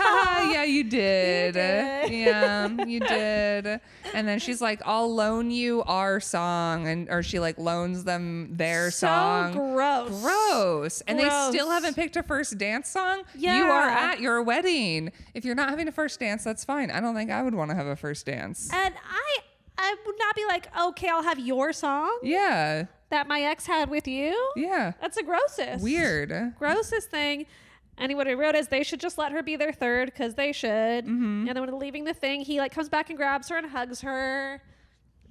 ha. Yeah, you did. You did. Yeah, you did. And then she's like, I'll loan you our song. Or she like loans them their song. Gross. And they still haven't picked a first dance song. Yeah. You are at your wedding. If you're not having a first dance, that's fine. I don't think I would want to have a first dance. And I would not be like, okay, I'll have your song Yeah. that my ex had with you. Yeah. That's the grossest. Weird. Grossest thing. And what I wrote is they should just let her be their third because they should. Mm-hmm. And then when leaving the thing, he like comes back and grabs her and hugs her.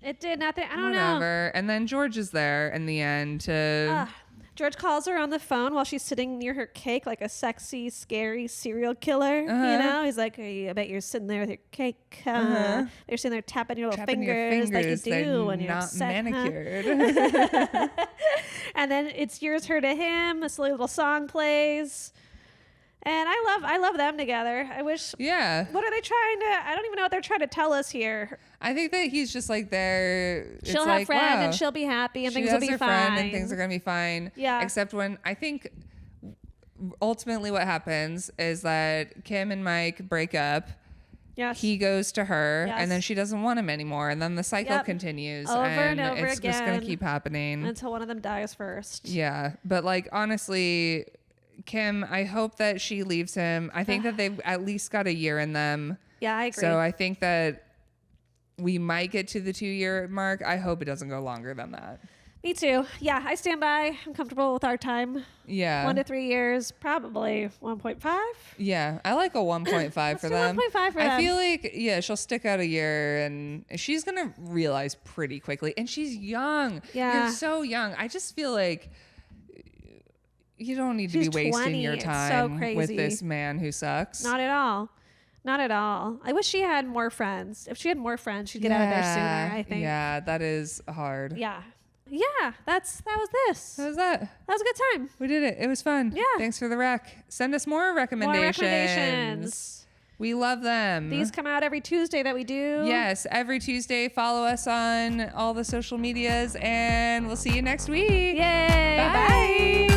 It did nothing. I don't know. Whatever. And then George is there in the end to... George calls her on the phone while she's sitting near her cake like a sexy, scary serial killer. You know, he's like, I bet you're sitting there with your cake. You're sitting there tapping your little fingers like you do when you're not upset, manicured. And then it steers her to him. A silly little song plays. And I love them together. I wish. Yeah. What are they trying to? I don't even know what they're trying to tell us here. I think that he's just like there. She'll have like, friend wow, and she'll be happy and she things will has be her fine. friend and things are gonna be fine. Yeah. Except when I think ultimately what happens is that Kim and Mike break up. Yes. He goes to her, Yes. and then she doesn't want him anymore, and then the cycle Yep. continues, Over and over it's just gonna again. keep happening Until one of them dies first. Yeah, but like honestly, Kim, I hope that she leaves him. I think that they've at least got a year in them. Yeah, I agree. So I think that we might get to the 2-year mark. I hope it doesn't go longer than that. Me too. Yeah, I stand by. I'm comfortable with our time. Yeah. 1 to 3 years, probably 1.5. Yeah, I like a 1.5 for do them. 1.5 for them. I feel like, yeah, she'll stick out a year and she's going to realize pretty quickly. And she's young. Yeah. You're so young. I just feel like you don't need to She's be wasting 20. your It's so time with crazy. this man who sucks. Not at all. Not at all. I wish she had more friends. If she had more friends, she'd get out of there sooner, I think. Yeah, that is hard. Yeah. Yeah, that was this. How was that? That was a good time. We did it. It was fun. Yeah. Thanks for the rec. Send us more recommendations. More recommendations. We love them. These come out every Tuesday that we do. Yes, every Tuesday. Follow us on all the social medias, and we'll see you next week. Yay. Bye.